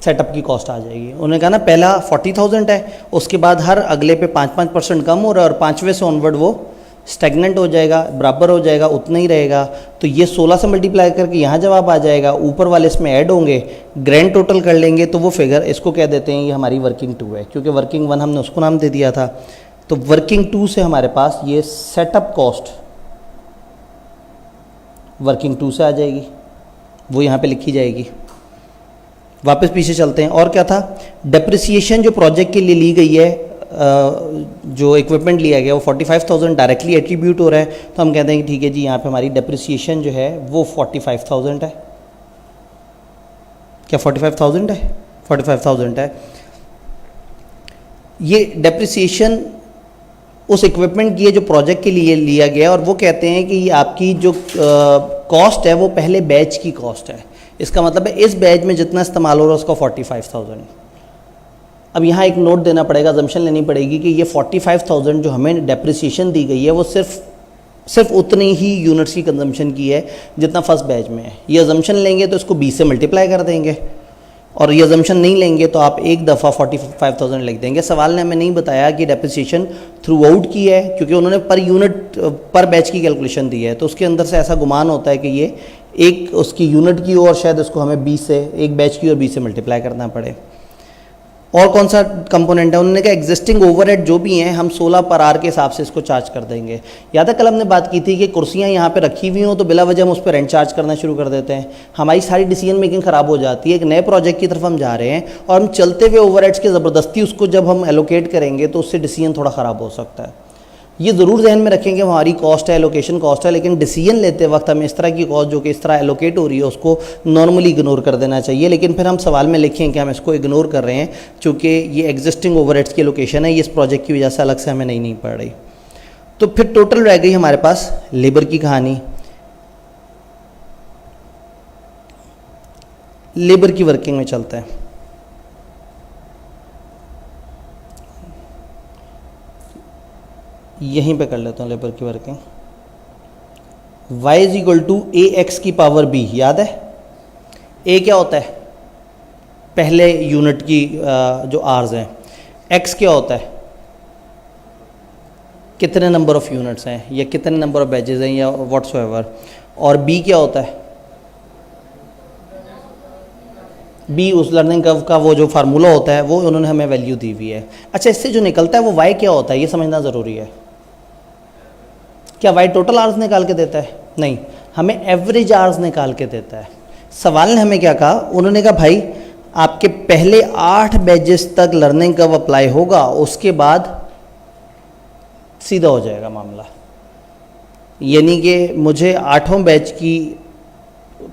सेटअप की कॉस्ट आ जाएगी। उन्होंने कहा ना पहला 40,000 है, उसके बाद हर अगले पे 5-5% कम हो रहा है और 5वें से ऑनवर्ड वो स्टैग्नेंट हो जाएगा, बराबर हो जाएगा, उतना ही रहेगा। तो ये 16 से मल्टीप्लाई करके यहाँ जवाब आ जाएगा, ऊपर वाले इसमें ऐड होंगे, ग्रैंड टोटल कर लेंगे तो वो फिगर, इसको क्या देते हैं, ये हमारी वर्किंग 2 है, क्योंकि वर्किंग 1 हमने उसको नाम दे दिया था। तो वर्किंग 2 से हमारे पास ये सेटअप कॉस्ट वर्किंग 2 से आ जाएगी, वो यहाँ पे लिखी जाएगी। वापस पीछे चलते हैं, और क्या था, डेप्रिसिएशन जो प्रोजेक्ट के लिए ली गई है, जो इक्विपमेंट लिया गया वो 45,000 डायरेक्टली एट्रीब्यूट हो रहा है, तो हम कहते हैं कि ठीक है जी, यहाँ पे हमारी डेप्रिसिएशन जो है वो 45,000 है। क्या 45,000 है? 45,000 है। ये डेप्रिसिएशन उस इक्विपमेंट की है जो प्रोजेक्ट के लिए लिया गया, और वो कहते हैं कि आपकी जो कॉस्ट है वो पहले बैच की कॉस्ट है। इसका मतलब है इस बैच में जितना इस्तेमाल हो रहा है उसका 45,000। अब यहाँ एक नोट देना पड़ेगा, अजम्पशन लेनी पड़ेगी कि ये 45,000 जो हमें डेप्रिसिएशन दी गई है वो सिर्फ उतनी ही यूनिट्स की कंजम्पशन की है जितना फर्स्ट बैच में है। ये अजम्पशन लेंगे तो इसको 20 से मल्टीप्लाई कर देंगे, और ये अजम्पशन नहीं लेंगे तो आप एक दफ़ा 45,000 लिख देंगे। सवाल ने हमें नहीं बताया कि डेप्रिसिएशन थ्रू आउट की है, क्योंकि उन्होंने पर यूनिट पर बैच की कैलकुलेशन दी है, तो उसके अंदर से ऐसा गुमान होता है कि ये एक उसकी यूनिट की और शायद इसको हमें 20 से, एक बैच की और 20 से मल्टीप्लाई करना पड़े। और कौन सा कंपोनेंट है, उन्होंने कहा एग्जिस्टिंग ओवरहेड जो भी हैं हम 16 पर आर के हिसाब से इसको चार्ज कर देंगे। याद है कल हमने बात की थी कि कुर्सियां यहाँ पे रखी हुई हों तो बिला वजह हम उस पर रेंट चार्ज करना शुरू कर देते हैं, हमारी सारी डिसीजन मेकिंग ख़राब हो जाती है। एक नए प्रोजेक्ट की तरफ हम जा रहे हैं और हम चलते हुए ओवरहेड्स के ज़बरदस्ती उसको जब हम एलोकेट करेंगे तो उससे डिसीजन थोड़ा ख़राब हो सकता है। ये ज़रूर जहन में रखेंगे हमारी कॉस्ट है, एलोकेशन कॉस्ट है, लेकिन डिसीजन लेते वक्त हमें इस तरह की कॉस्ट जो कि इस तरह एलोकेट हो रही है उसको नॉर्मली इग्नोर कर देना चाहिए। लेकिन फिर हम सवाल में लिखें कि हम इसको इग्नोर कर रहे हैं चूँकि ये एग्जिस्टिंग ओवरहेड्स की एलोकेशन है, ये इस प्रोजेक्ट की वजह से अलग से हमें नहीं पड़ रही। तो फिर टोटल रह गई हमारे पास लेबर की कहानी। लेबर की वर्किंग में चलते हैं। यहीं पे कर लेता हूँ लेबर की working. y is equal to a x की पावर b, याद है a क्या होता है, पहले यूनिट की जो आर्स हैं, x क्या होता है, कितने नंबर ऑफ यूनिट्स हैं या कितने नंबर ऑफ बैचेज हैं या व्हाट्सएवर, और b क्या होता है, b उस लर्निंग कर्व का वो जो फार्मूला होता है वो उन्होंने हमें वैल्यू दी हुई है। अच्छा, इससे जो निकलता है वो y क्या होता है ये समझना ज़रूरी है। क्या y टोटल आवर्स निकाल के देता है? नहीं, हमें एवरेज आवर्स निकाल के देता है। सवाल ने हमें क्या कहा, उन्होंने कहा भाई आपके पहले 8 बैचेस तक लर्निंग कर्व अप्लाई होगा, उसके बाद सीधा हो जाएगा मामला। यानी कि मुझे 8वें बैच की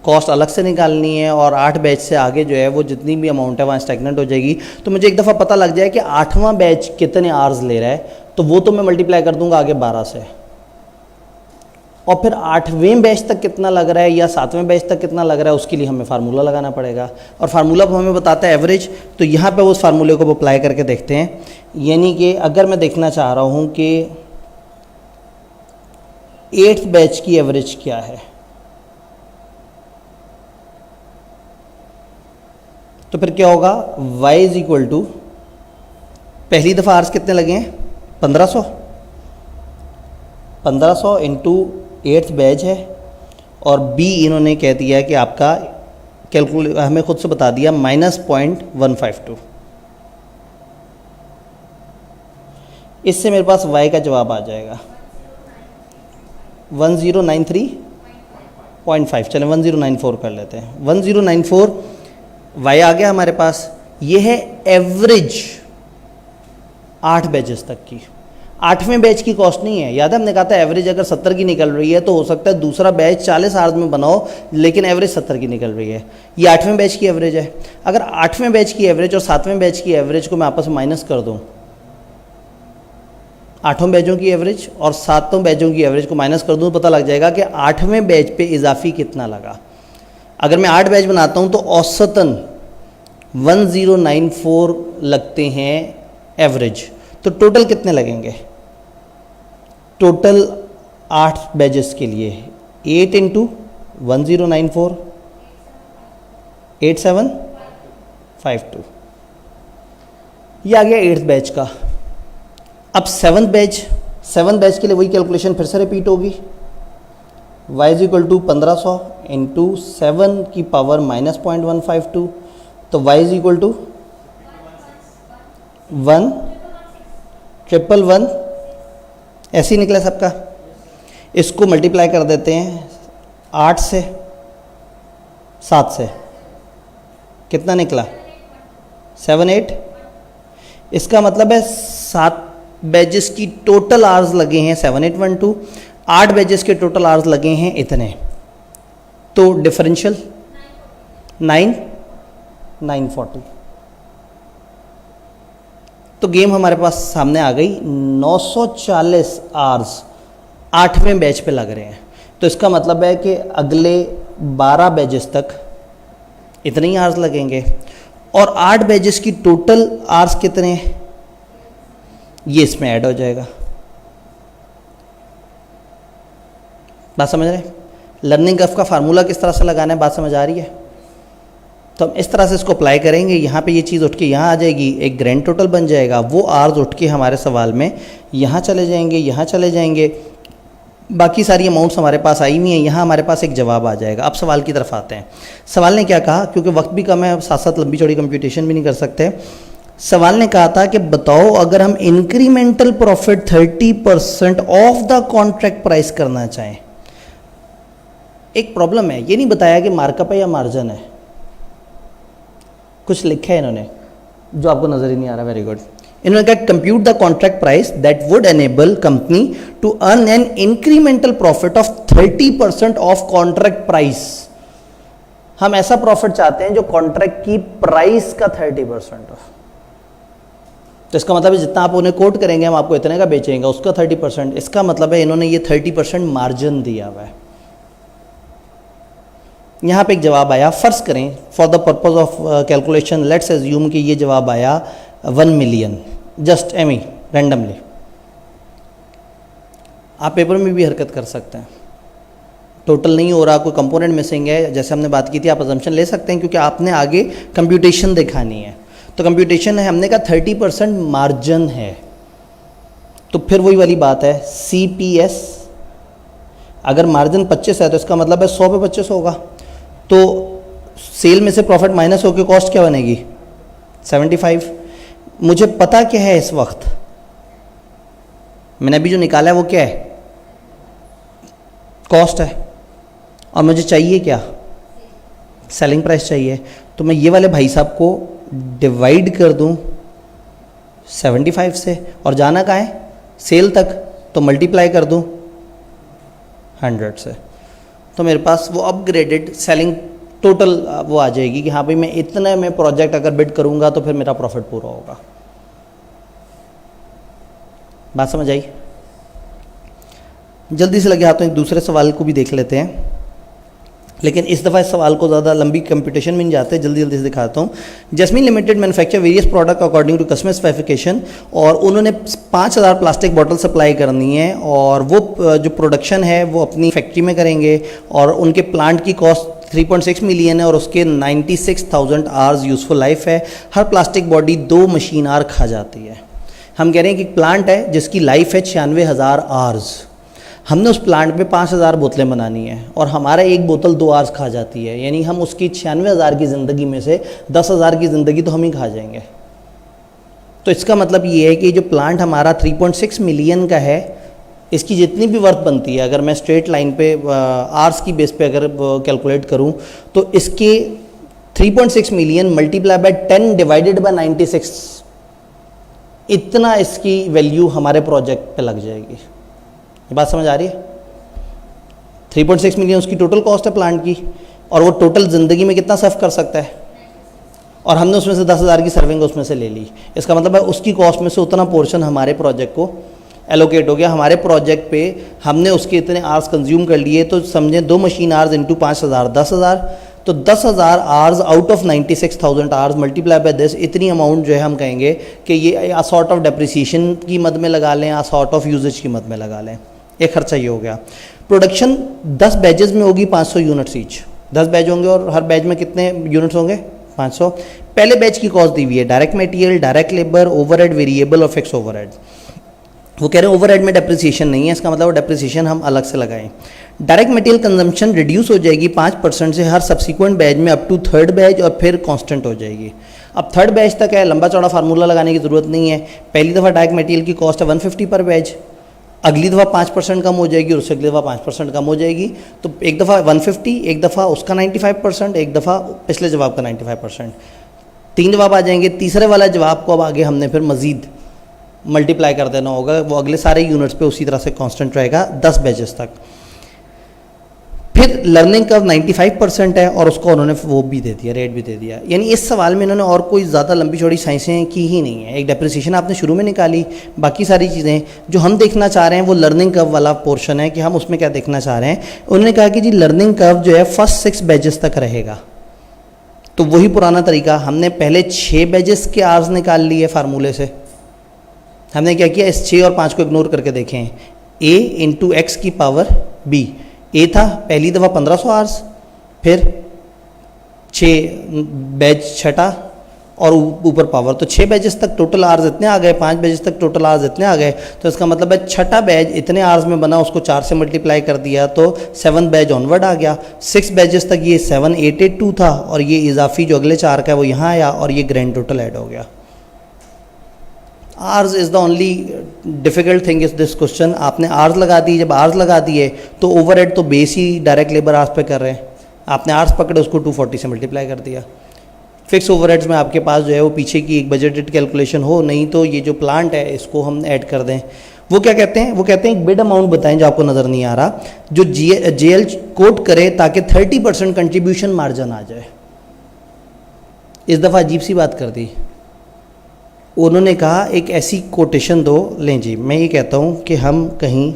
कॉस्ट अलग से निकालनी है और 8 बैच से आगे जो है वो जितनी भी अमाउंट है वहाँ स्टैग्नेंट हो जाएगी। तो मुझे एक दफ़ा पता लग जाए कि 8वां बैच कितने आवर्स ले रहा है, तो वो तो मैं मल्टीप्लाई कर दूंगा आगे 12 से, और फिर 8वें बैच तक कितना लग रहा है या 7वें बैच तक कितना लग रहा है उसके लिए हमें फार्मूला लगाना पड़ेगा, और फार्मूला हमें बताता है एवरेज। तो यहाँ पे उस फार्मूले को अप्लाई करके देखते हैं। यानी कि अगर मैं देखना चाह रहा हूँ कि 8th बैच की एवरेज क्या है, तो फिर क्या होगा, y इज इक्वल टू, पहली दफ़ा आर्स कितने लगे हैं, 1500 इंटू 8th बैच है, और b इन्होंने कह दिया है कि आपका कैलकुलेट हमें खुद से बता दिया -0.152। इससे मेरे पास y का जवाब आ जाएगा 1093.5। चलें 1094 कर लेते हैं। 1094 y आ गया हमारे पास। ये है एवरेज 8 बैचेस तक की। 8वें बैच की कॉस्ट नहीं है, याद है हमने कहा था एवरेज अगर 70 की निकल रही है तो हो सकता है दूसरा बैच 40 आवर्स में बनाओ लेकिन एवरेज 70 की निकल रही है। ये 8वें बैच की एवरेज है। अगर 8वें बैच की एवरेज और 7वें बैच की एवरेज को मैं आपस में माइनस कर दूं, 8वें बैचों की एवरेज और 7वें बैचों की एवरेज को माइनस कर दूं तो पता लग जाएगा कि 8वें बैच पे इजाफी कितना लगा। अगर मैं 8 बैच बनाता हूँ तो औसतन 1094 लगते हैं एवरेज। तो टोटल कितने लगेंगे? टोटल 8 बैचेस के लिए 8 इंटू 1094 8752, ये आ गया 8th बैच का। अब 7th बैच के लिए वही कैलकुलेशन फिर से रिपीट होगी। y is equal to 1500 into 7 की पावर माइनस 0.152, तो y इज इक्वल टू 1,111 ऐसे ही निकला सबका। इसको मल्टीप्लाई कर देते हैं 8 से 7 से, कितना निकला? 78। इसका मतलब है 7 बैचेस की टोटल आवर्स लगे हैं 7812, 8 बैचेस के टोटल आवर्स लगे हैं इतने, तो डिफरेंशियल 940। तो गेम हमारे पास सामने आ गई। 940 आवर्स 8वें बैच पे लग रहे हैं। तो इसका मतलब है कि अगले 12 बैचेस तक इतने ही आवर्स लगेंगे। और 8 बैचेस की टोटल आवर्स कितने हैं, ये इसमें ऐड हो जाएगा। बात समझ रहे हैं? लर्निंग कर्व का फार्मूला किस तरह से लगाना है, बात समझ आ रही है? तो हम इस तरह से इसको अप्लाई करेंगे। यहाँ पे ये चीज़ उठ के यहाँ आ जाएगी, एक ग्रैंड टोटल बन जाएगा। वो आवर्स उठ के हमारे सवाल में यहाँ चले जाएंगे, यहाँ चले जाएंगे। बाकी सारी अमाउंट्स हमारे पास आई हुई हैं, यहाँ हमारे पास एक जवाब आ जाएगा। अब सवाल की तरफ आते हैं। सवाल ने क्या कहा, क्योंकि वक्त भी कम है, साथ साथ लंबी चौड़ी कंप्यूटेशन भी नहीं कर सकते। सवाल ने कहा था कि बताओ अगर हम incremental profit 30% of the contract price करना चाहें। एक प्रॉब्लम है, ये नहीं बताया कि मार्कअप है या मार्जिन है, कुछ लिखा है इन्होंने जो आपको नजर ही नहीं आ रहा। Very good. इन्होंने कहा compute the contract price that would enable company to earn an incremental profit of 30% of contract price. हम ऐसा प्रॉफिट चाहते हैं जो कॉन्ट्रैक्ट की प्राइस का 30% ऑफ। तो इसका मतलब है जितना आप उन्हें कोट करेंगे हम आपको इतने का बेचेंगे, उसका 30%। इसका मतलब है इन्होंने ये 30% मार्जिन दिया हुआ है। यहाँ पे एक जवाब आया, फर्ज करें for the purpose of calculation let's assume कि ये जवाब आया 1 मिलियन, जस्ट एमी रैंडमली। आप पेपर में भी हरकत कर सकते हैं। टोटल नहीं हो रहा, कोई कंपोनेंट मिसिंग है, जैसे हमने बात की थी, आप अजम्पशन ले सकते हैं क्योंकि आपने आगे कंप्यूटेशन दिखानी है। तो कंप्यूटेशन है, हमने कहा 30% मार्जिन है, तो फिर वही वाली बात है CPS। अगर मार्जिन 25 है तो इसका मतलब है 100 पे 25 होगा, तो सेल में से प्रॉफिट माइनस होकर कॉस्ट क्या बनेगी 75। मुझे पता क्या है इस वक्त, मैंने अभी जो निकाला है वो क्या है, कॉस्ट है, और मुझे चाहिए क्या, सेलिंग प्राइस चाहिए। तो मैं ये वाले भाई साहब को डिवाइड कर दूं 75 से, और जाना कहाँ है, सेल तक, तो मल्टीप्लाई कर दूं 100 से, तो मेरे पास वो अपग्रेडेड सेलिंग टोटल वो आ जाएगी कि हाँ भाई मैं इतने में प्रोजेक्ट अगर बिड करूंगा तो फिर मेरा प्रॉफिट पूरा होगा। बात समझ आई? जल्दी से लगे हाथों एक दूसरे सवाल को भी देख लेते हैं, लेकिन इस दफ़ा इस सवाल को ज़्यादा लंबी कंप्यूटेशन में नहीं जाते, जल्दी जल्दी से दिखाता हूँ। Jasmine limited manufacture various product according to customer specification, और उन्होंने 5000 प्लास्टिक बॉटल सप्लाई करनी है, और वो जो प्रोडक्शन है वो अपनी फैक्ट्री में करेंगे, और उनके प्लांट की कॉस्ट 3.6 मिलियन है, और उसके 96,000 आवर्स यूज़फुल लाइफ है। हर प्लास्टिक बॉडी 2 मशीन आवर खा जाती है। हम कह रहे हैं कि प्लांट है जिसकी लाइफ है 96,000 आवर्स, हमने उस प्लांट में 5,000 बोतलें बनानी है, और हमारा एक बोतल 2 आवर्स खा जाती है, यानी हम उसकी 96,000 की ज़िंदगी में से 10,000 की ज़िंदगी तो हम ही खा जाएंगे। तो इसका मतलब ये है कि जो प्लांट हमारा 3.6 मिलियन का है, इसकी जितनी भी वर्थ बनती है, अगर मैं स्ट्रेट लाइन पे आवर्स की बेस पे अगर कैलकुलेट करूं, तो इसके 3.6 million multiply by 10 divided by 96, इतना इसकी वैल्यू हमारे प्रोजेक्ट पे लग जाएगी। ये बात समझ आ रही है? 3.6 मिलियन उसकी टोटल कॉस्ट है प्लांट की, और वो टोटल ज़िंदगी में कितना सर्व कर सकता है, और हमने उसमें से 10,000 की सर्विंग उसमें से ले ली। इसका मतलब है उसकी कॉस्ट में से उतना पोर्शन हमारे प्रोजेक्ट को एलोकेट हो गया। हमारे प्रोजेक्ट पे हमने उसके इतने आवर्स कंज्यूम कर लिए, तो समझें 2 मशीन आवर्स इंटू 5,000 10,000, तो 10,000 hours out of 96,000 hours multiply by this, इतनी अमाउंट जो है हम कहेंगे कि ये सॉर्ट ऑफ डेप्रिसिएशन की मद में लगा लें, सॉर्ट ऑफ यूजेज की मद में लगा लें। एक खर्चा ये हो गया। प्रोडक्शन 10 बैचेज में होगी 500 यूनिट्स ईच, 10 बैच होंगे और हर बैच में कितने यूनिट्स होंगे 500। पहले बैच की कॉस्ट दी हुई है direct material, direct labour, overhead, variable और फिक्स ओवरहेड। वो कह रहे हैं ओवरहेड में डेप्रिसिएशन नहीं है, इसका मतलब वो डेप्रिसिएशन हम अलग से लगाएं। डायरेक्ट मटेरियल कंजम्पशन रिड्यूस हो जाएगी 5% से हर सब्सिक्वेंट बैच में अप टू थर्ड बैच और फिर कांस्टेंट हो जाएगी। अब थर्ड बैच तक है, लंबा चौड़ा फार्मूला लगाने की ज़रूरत नहीं है। पहली दफ़ा डायरेक्ट मटेरियल की कॉस्ट है 150 पर बैच, अगली दफ़ा 5% कम हो जाएगी और उससे अगली दफ़ा 5% कम हो जाएगी। तो एक दफ़ा 150, एक दफ़ा उसका 95%, एक दफ़ा पिछले जवाब का 95%, 3 जवाब आ जाएंगे। तीसरे वाला जवाब को अब आगे हमने फिर मज़ीद मल्टीप्लाई कर देना होगा, वो अगले सारे यूनिट्स पे उसी तरह से कांस्टेंट रहेगा 10 बैचेस तक। फिर लर्निंग कर्व 95% है और उसको उन्होंने वो भी दे दिया, रेट भी दे दिया। यानी इस सवाल में इन्होंने और कोई ज़्यादा लंबी चौड़ी साइंसें की ही नहीं है। एक डेप्रिसिएशन आपने शुरू में निकाली, बाकी सारी चीज़ें जो हम देखना चाह रहे हैं वो लर्निंग कर्व वाला पोर्शन है कि हम उसमें क्या देखना चाह रहे हैं। उन्होंने कहा कि जी लर्निंग कर्व जो है फर्स्ट 6 बैचेस तक रहेगा। तो वही पुराना तरीका, हमने पहले 6 बैचेस के आवर्स निकाल लिए फार्मूले से। हमने क्या किया, इस 6 और 5 को इग्नोर करके देखें, a इंटू एक्स की पावर b। ए था पहली दफ़ा 1500 आवर्स, फिर 6 बैच छठा और ऊपर पावर, तो 6 बैचेस तक टोटल आवर्स इतने आ गए, 5 बैचेस तक टोटल आवर्स इतने आ गए। तो इसका मतलब है छठा बैच इतने आवर्स में बना, उसको 4 से मल्टीप्लाई कर दिया तो 7 बैच ऑनवर्ड आ गया। 6 बैचेस तक ये 7882 था और ये इजाफी जो अगले 4 का है वो यहाँ आया और ये ग्रैंड टोटल ऐड हो गया। Hours is the only difficult thing is this question. आपने आर्स लगा दी, जब आर्स लगा दिए तो ओवरहेड तो बेस ही डायरेक्ट लेबर आर्स पे कर रहे हैं, आपने आर्स पकड़े उसको 240 से मल्टीप्लाई कर दिया। फिक्स ओवरहेड्स में आपके पास जो है वो पीछे की एक बजटेड कैलकुलेशन हो, नहीं तो ये जो प्लांट है इसको हम ऐड कर दें। वो क्या कहते हैं, वो कहते हैं एक बिड अमाउंट बताएं जो आपको नज़र नहीं आ रहा, जो जेएल कोट करे ताकि 30% कंट्रीब्यूशन मार्जिन आ जाए। इस दफ़ा अजीब सी बात कर दी, उन्होंने कहा एक ऐसी कोटेशन दो। लें जी, मैं ये कहता हूँ कि हम कहीं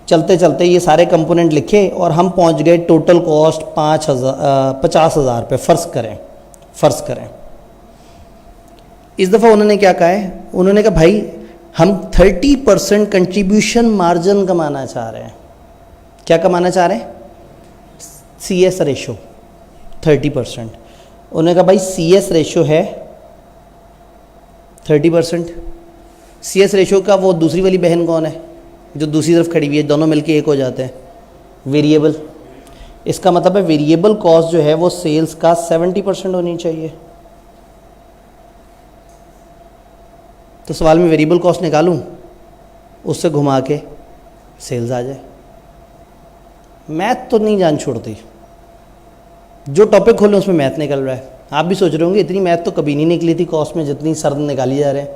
चलते चलते ये सारे कंपोनेंट लिखे और हम पहुँच गए टोटल कॉस्ट 50,000 पे फ़र्ज़ करें। इस दफ़ा उन्होंने क्या कहा है, उन्होंने कहा भाई हम 30% कंट्रीब्यूशन मार्जिन कमाना चाह रहे हैं। क्या कमाना चाह रहे हैं, CS रेशो 30%। उन्होंने कहा भाई CS रेशो है 30%। CS रेशो का वो दूसरी वाली बहन कौन है जो दूसरी तरफ खड़ी हुई है, दोनों मिलके एक हो जाते हैं, वेरिएबल। इसका मतलब है वेरिएबल कॉस्ट जो है वो सेल्स का 70% होनी चाहिए। तो सवाल में वेरिएबल कॉस्ट निकालूं, उससे घुमा के सेल्स आ जाए। मैथ तो नहीं जान छोड़ती, जो टॉपिक खोलें उसमें मैथ निकल रहा है। आप भी सोच रहे होंगे इतनी मैथ तो कभी नहीं निकली थी कॉस्ट में जितनी सर निकाली जा रहे हैं,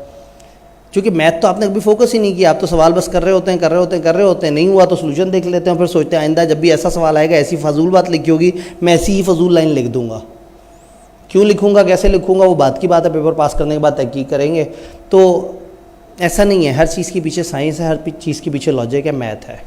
क्योंकि मैथ तो आपने कभी फोकस ही नहीं किया। आप तो सवाल बस कर रहे होते हैं, नहीं हुआ तो सोल्यूशन देख लेते हैं, फिर सोचते हैं आइंदा जब भी ऐसा सवाल आएगा, ऐसी फजूल बात लिखी होगी, मैं ऐसी ही फजूल लाइन लिख दूंगा। क्यों लिखूंगा, कैसे लिखूंगा, वो बात की बात है, पेपर पास करने के बाद तहकीक करेंगे। तो ऐसा नहीं है, हर चीज़ के पीछे साइंस है, हर चीज़ के पीछे लॉजिक है, मैथ है।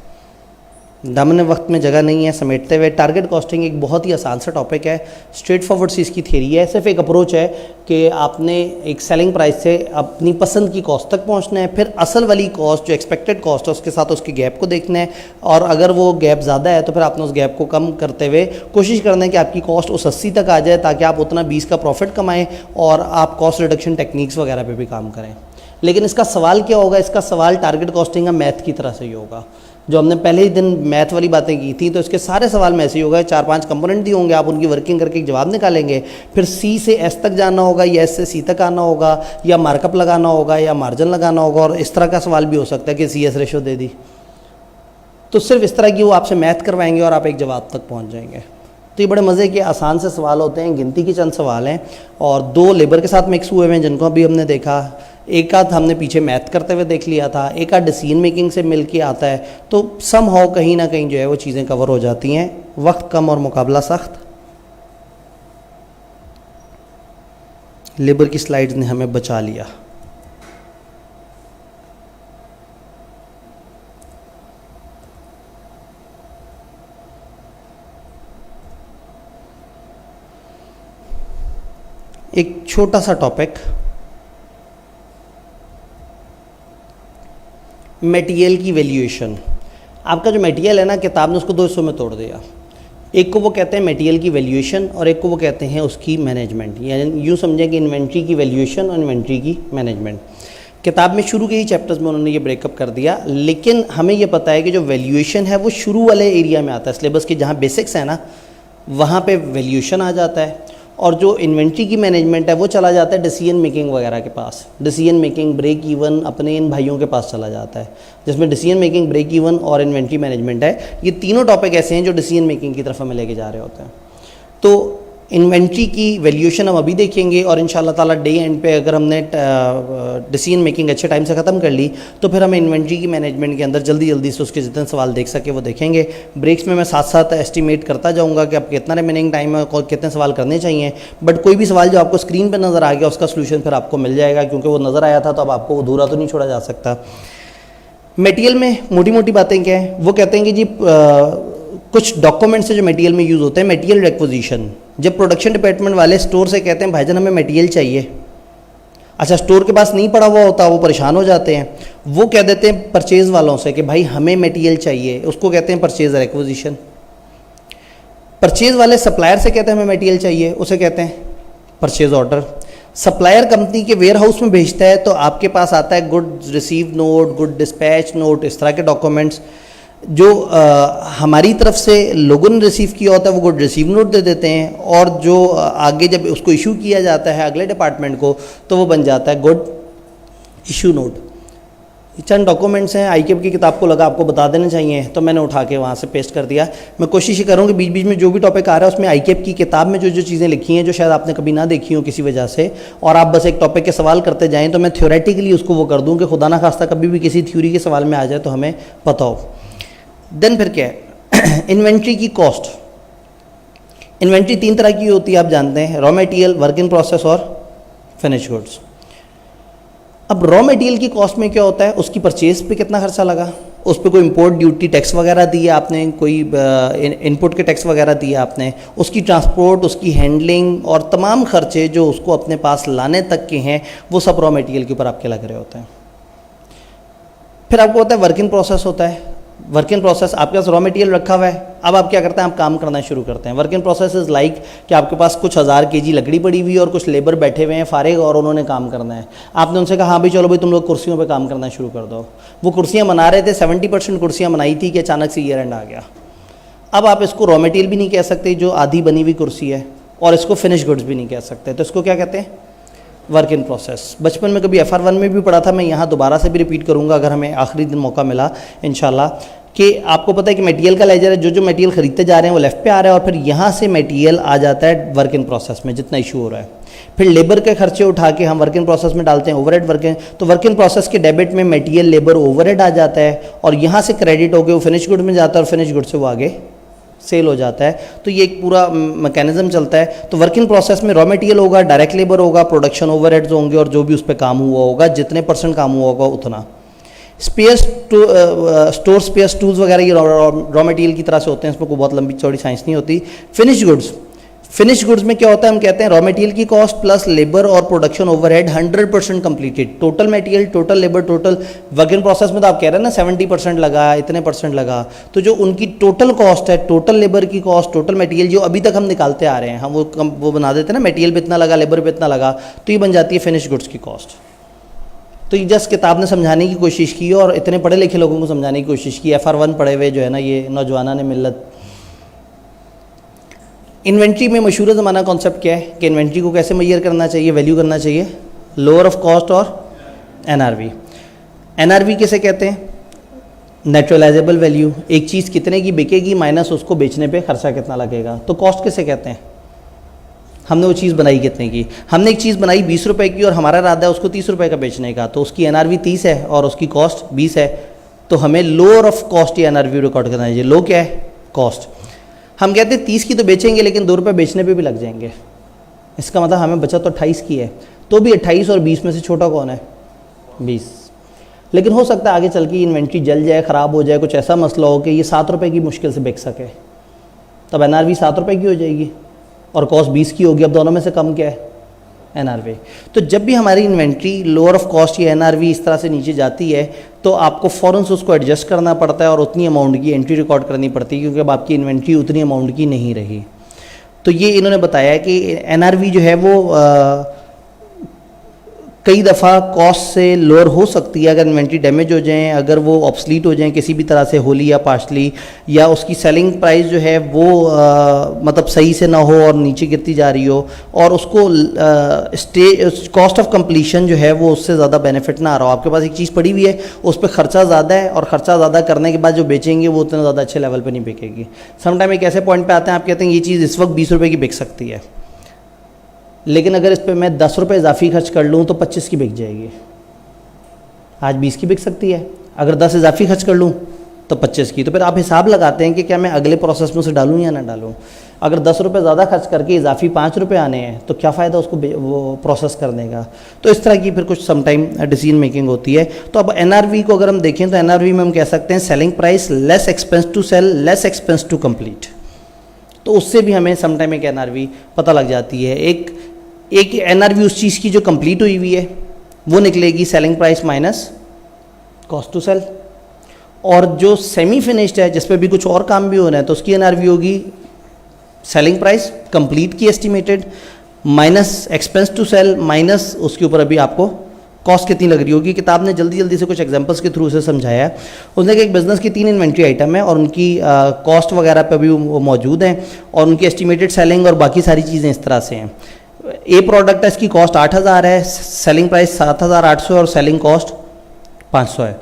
दामन वक्त में जगह नहीं है समेटते हुए। टारगेट कॉस्टिंग एक बहुत ही आसान सा टॉपिक है, स्ट्रेट फॉरवर्ड सी इसकी थ्योरी है। सिर्फ एक अप्रोच है कि आपने एक सेलिंग प्राइस से अपनी पसंद की कॉस्ट तक पहुंचना है, फिर असल वाली कॉस्ट जो एक्सपेक्टेड कॉस्ट है उसके साथ उसके गैप को देखना है, और अगर वो गैप ज़्यादा है तो फिर आपने उस गैप को कम करते हुए कोशिश करना है कि आपकी कॉस्ट उस 80 तक आ जाए, ताकि आप उतना 20 का प्रॉफिट कमाएँ और आप कॉस्ट रिडक्शन टेक्निक्स वगैरह पर भी काम करें। लेकिन इसका सवाल क्या होगा, इसका सवाल टारगेट कॉस्टिंग का मैथ की तरह से ही होगा। जो हमने पहले ही दिन मैथ वाली बातें की थी, तो इसके सारे सवाल में ऐसे ही होगा, 4-5 कंपोनेंट दिए होंगे, आप उनकी वर्किंग करके एक जवाब निकालेंगे, फिर C से S तक जाना होगा या S से C तक आना होगा, या मार्कअप लगाना होगा या मार्जिन लगाना होगा, और इस तरह का सवाल भी हो सकता है कि CS रेशो दे दी। तो सिर्फ इस तरह की वो आपसे मैथ करवाएंगे और आप एक जवाब तक पहुँच जाएंगे। तो ये बड़े मज़े के आसान से सवाल होते हैं, गिनती के चंद सवाल हैं, और 2 लेबर के साथ मिक्स हुए हैं जिनको अभी हमने देखा। एक आध हमने पीछे मैथ करते हुए देख लिया था, एक आध डिसीजन मेकिंग से मिल के आता है। तो समहाउ कहीं ना कहीं जो है वो चीज़ें कवर हो जाती हैं। वक्त कम और मुकाबला सख्त। लेबर की स्लाइड्स ने हमें बचा लिया। एक छोटा सा टॉपिक, मटेरियल की वैल्यूएशन। आपका जो मटेरियल है ना, किताब ने उसको दो हिस्सों में तोड़ दिया। एक को वो कहते हैं मटेरियल की वैल्यूएशन और एक को वो कहते हैं उसकी मैनेजमेंट। यानी यूँ समझें कि इन्वेंट्री की वैल्यूएशन और इन्वेंट्री की मैनेजमेंट। किताब में शुरू के ही चैप्टर्स में उन्होंने ये ब्रेकअप कर दिया, लेकिन हमें ये पता है कि जो वैल्यूएशन है वो शुरू वाले एरिया में आता है। सिलेबस के जहाँ बेसिक्स है ना, वहाँ पे वैल्यूएशन आ जाता है, और जो इन्वेंट्री की मैनेजमेंट है वो चला जाता है डिसीजन मेकिंग वगैरह के पास। डिसीजन मेकिंग, ब्रेक इवन अपने इन भाइयों के पास चला जाता है, जिसमें डिसीजन मेकिंग, ब्रेक इवन और इन्वेंट्री मैनेजमेंट है। ये तीनों टॉपिक ऐसे हैं जो डिसीजन मेकिंग की तरफ हमें लेके जा रहे होते हैं। तो इन्वेंट्री की वैल्यूएशन हम अभी देखेंगे, और इंशाल्लाह ताला डे एंड पे अगर हमने डिसीजन मेकिंग अच्छे टाइम से ख़त्म कर ली तो फिर हमें इन्वेंट्री की मैनेजमेंट के अंदर जल्दी जल्दी से उसके जितने सवाल देख सके वो देखेंगे। ब्रेक्स में मैं साथ साथ एस्टिमेट करता जाऊंगा कि आप कितना रिमेनिंग टाइम है और कितने सवाल करने चाहिए। बट कोई भी सवाल जो आपको स्क्रीन पर नज़र आ गया उसका सोल्यूशन फिर आपको मिल जाएगा, क्योंकि वो नज़र आया था तो अब आपको अधूरा तो नहीं छोड़ा जा सकता। मटेरियल में मोटी मोटी बातें क्या है, वो कहते हैं कि जी कुछ डॉक्यूमेंट्स से जो मटेरियल में यूज़ होते हैं, मटेरियल रिक्विजिशन। जब प्रोडक्शन डिपार्टमेंट वाले स्टोर से कहते हैं भाईजान हमें मटेरियल चाहिए, अच्छा स्टोर के पास नहीं पड़ा हुआ होता, वो परेशान हो जाते हैं, वो कह देते हैं परचेज़ वालों से कि भाई हमें मटेरियल चाहिए, उसको कहते हैं परचेज़ रिक्विजिशन। परचेज़ वाले सप्लायर से कहते हैं हमें मटेरियल चाहिए, उसे कहते हैं परचेज़ ऑर्डर। सप्लायर कंपनी के वेयर हाउस में भेजता है तो आपके पास आता है good receive note, good dispatch note, इस तरह के डॉक्यूमेंट्स। जो हमारी तरफ से लोगों ने रिसीव किया होता है वो गुड रिसीव नोट दे देते हैं, और जो आगे जब उसको इशू किया जाता है अगले डिपार्टमेंट को तो वो बन जाता है गुड इशू नोट। चंद डॉक्यूमेंट्स हैं, आईकेप की किताब को लगा आपको बता देने चाहिए तो मैंने उठा के वहाँ से पेस्ट कर दिया। मैं कोशिश करूँगी बीच बीच में जो भी टॉपिक आ रहा है उसमें आईकेप की किताब में जो जो चीज़ें लिखी हैं जो शायद आपने कभी ना देखी हो किसी वजह से, और आप बस एक टॉपिक के सवाल करते जाएँ तो मैं थ्योरेटिकली उसको वो कर दूँ कि खुदा ना खास्ता कभी भी किसी थ्योरी के सवाल में आ जाए तो हमें पता हो। देन फिर क्या है, इन्वेंट्री की कॉस्ट। इन्वेंट्री तीन तरह की होती है आप जानते हैं, raw material, work in process और फिनिश गुड्स। अब रॉ मटेरियल की कॉस्ट में क्या होता है, उसकी परचेज पे कितना खर्चा लगा, उस पर कोई इंपोर्ट ड्यूटी टैक्स वगैरह दिए आपने, कोई इनपुट के टैक्स वगैरह दिए आपने, उसकी ट्रांसपोर्ट, उसकी हैंडलिंग और तमाम खर्चे जो उसको अपने पास लाने तक के हैं वो सब रॉ मटेरियल के ऊपर आपके लग रहे होते हैं। फिर आपको होता है वर्क इन प्रोसेस होता है। वर्क इन प्रोसेस, आपके पास रॉ मटेरियल रखा हुआ है, अब आप क्या करते हैं, आप काम करना शुरू करते हैं। Work in process is like कि आपके पास कुछ हज़ार केजी लकड़ी पड़ी हुई है और कुछ लेबर बैठे हुए हैं फारिग और उन्होंने काम करना है। आपने उनसे कहा हाँ भाई चलो भाई तुम लोग कुर्सियों पे काम करना शुरू कर दो। वो कुर्सियाँ बना रहे थे, 70% कुर्सियाँ बनाई थी कि अचानक से ईयर एंड आ गया। अब आप इसको रॉ मटेरियल भी नहीं कह सकते जो आधी बनी हुई कुर्सी है, और इसको फिनिश गुड्स भी नहीं कह सकते, तो इसको क्या कहते हैं, वर्क इन प्रोसेस। बचपन में कभी FR1 में भी पढ़ा था, मैं यहाँ दोबारा से भी रिपीट करूँगा अगर हमें आखिरी दिन मौका मिला इंशाल्लाह, कि आपको पता है कि मटेरियल का लेजर है, जो जो मटेरियल खरीदते जा रहे हैं वो लेफ्ट पे आ रहा है, और फिर यहाँ से मटेरियल आ जाता है वर्क इन प्रोसेस में जितना इशू हो रहा है। फिर लेबर के खर्चे उठा के हम वर्क इन प्रोसेस में डालते हैं, ओवरहेड वर्क इन, तो वर्क इन प्रोसेस के डेबिट में मटेरियल लेबर ओवरहेड आ जाता है, और यहाँ से क्रेडिट होकर वो फिनिश गुड में जाता है, और फिनिश गुड से वो आगे सेल हो जाता है। तो ये एक पूरा मैकेनिज्म चलता है। तो वर्क इन प्रोसेस में रॉ मटेरियल होगा, डायरेक्ट लेबर होगा, प्रोडक्शन ओवरहेड्स होंगे, और जो भी उस पर काम हुआ होगा, जितने % काम हुआ होगा उतना। स्पेयर्स, स्टोर स्पेयर्स, टूल्स वगैरह ये रॉ मटेरियल की तरह से होते हैं, इसमें कोई बहुत लंबी चौड़ी साइंस नहीं होती। फिनिश गुड्स, फिनिश गुड्स में क्या होता है, हम कहते हैं रॉ मटेरियल की कॉस्ट प्लस लेबर और production overhead 100% completed, total material, total labour, total work in process में तो आप कह रहे हैं ना 70% लगा, इतने % लगा, तो जो उनकी टोटल कॉस्ट है, टोटल लेबर की कॉस्ट, टोटल मटेरियल जो अभी तक हम निकालते आ रहे हैं, हम वो बना देते हैं ना, मटेरियल पे इतना लगा, लेबर पे इतना लगा, तो ये बन जाती है फिनिश गुड्स की कॉस्ट। तो ये जस्ट किताब ने समझाने की कोशिश की और इतने पढ़े लिखे लोगों को समझाने की कोशिश की, FR1 पढ़े हुए जो है ना ये नौजवाना ने मिल्लत। इन्वेंट्री में मशहूर ज़माना कॉन्सेप्ट क्या है कि इन्वेंट्री को कैसे मेजर करना चाहिए, वैल्यू करना चाहिए, लोअर ऑफ कॉस्ट और NRV। NRV किसे कहते हैं, नेचुरलाइजेबल वैल्यू, एक चीज़ कितने की बिकेगी माइनस उसको बेचने पे खर्चा कितना लगेगा। तो कॉस्ट किसे कहते हैं, हमने वो चीज़ बनाई कितने की, हमने एक चीज़ बनाई 20 रुपए की और हमारा इरादा है उसको 30 रुपए का बेचने का, तो उसकी NRV 30 है और उसकी कॉस्ट 20 है, तो हमें लोअर ऑफ कॉस्ट या NRV रिकॉर्ड करना चाहिए। लो क्या है, कॉस्ट। हम कहते हैं 30 की तो बेचेंगे लेकिन 2 रुपये बेचने पे भी लग जाएंगे, इसका मतलब हमें बचत तो 28 की है, तो भी 28 और 20 में से छोटा कौन है, 20। लेकिन हो सकता है आगे चल के इन्वेंट्री जल जाए, ख़राब हो जाए, कुछ ऐसा मसला हो कि ये 7 रुपये की मुश्किल से बिक सके, तब NRV 7 रुपये की हो जाएगी और कॉस्ट 20 की होगी। अब दोनों में से कम क्या है, NRV। तो जब भी हमारी इन्वेंट्री लोअर ऑफ कॉस्ट या NRV इस तरह से नीचे जाती है तो आपको फ़ौरन से उसको एडजस्ट करना पड़ता है और उतनी अमाउंट की एंट्री रिकॉर्ड करनी पड़ती है, क्योंकि अब आपकी इन्वेंट्री उतनी अमाउंट की नहीं रही। तो ये इन्होंने बताया कि NRV जो है वो कई दफ़ा कॉस्ट से लोअर हो सकती है अगर इन्वेंट्री डैमेज हो जाएं, अगर वो ऑब्सलीट हो जाएं किसी भी तरह से होली या पार्शली, या उसकी सेलिंग प्राइस जो है वो मतलब सही से ना हो और नीचे गिरती जा रही हो, और उसको कॉस्ट ऑफ कंप्लीशन जो है वो उससे ज़्यादा बेनिफिट ना आ रहा हो। आपके पास एक चीज़ पड़ी हुई है, उस पर खर्चा ज़्यादा है और ख़र्चा ज़्यादा करने के बाद जो बेचेंगे वो उतना ज़्यादा अच्छे लेवल पर नहीं बिकेगी। समटाइम एक ऐसे पॉइंट पर आते हैं, आप कहते हैं ये चीज़ इस वक्त 20 रुपये की बिक सकती है, लेकिन अगर इस पर मैं 10 रुपये इजाफी खर्च कर लूँ तो 25 की बिक जाएगी। आज 20 की बिक सकती है, अगर 10 इजाफी खर्च कर लूँ तो 25 की। तो फिर आप हिसाब लगाते हैं कि क्या मैं अगले प्रोसेस में उसे डालूँ या ना डालूँ। अगर 10 रुपये ज़्यादा खर्च करके इजाफी 5 रुपये आने हैं तो क्या फ़ायदा उसको वो प्रोसेस करने का। तो इस तरह की फिर कुछ समटाइम डिसीजन मेकिंग होती है। तो अब NRV को अगर हम देखें तो NRV में हम कह सकते हैं selling price less expense to sell less expense to complete. तो उससे भी हमें समटाइम एक NRV पता लग जाती है। एक NRV उस चीज़ की जो कंप्लीट हुई हुई है वो निकलेगी selling price minus cost to sell, और जो सेमी फिनिश्ड है जिस पे भी कुछ और काम भी हो रहा है तो उसकी NRV होगी सेलिंग प्राइस कंप्लीट की estimated minus expense to sell minus उसके ऊपर अभी आपको कॉस्ट कितनी लग रही होगी। किताब ने जल्दी जल्दी से कुछ एग्जांपल्स के थ्रू से समझाया है। उसने कहा एक बिजनेस की 3 इन्वेंट्री आइटम है और उनकी कॉस्ट वगैरह पे भी वो मौजूद हैं और उनकी एस्टिमेटेड सेलिंग और बाकी सारी चीज़ें इस तरह से हैं। ए प्रोडक्ट है, इसकी कॉस्ट 8000 है, सेलिंग प्राइस 7800 और सेलिंग कॉस्ट 500 है।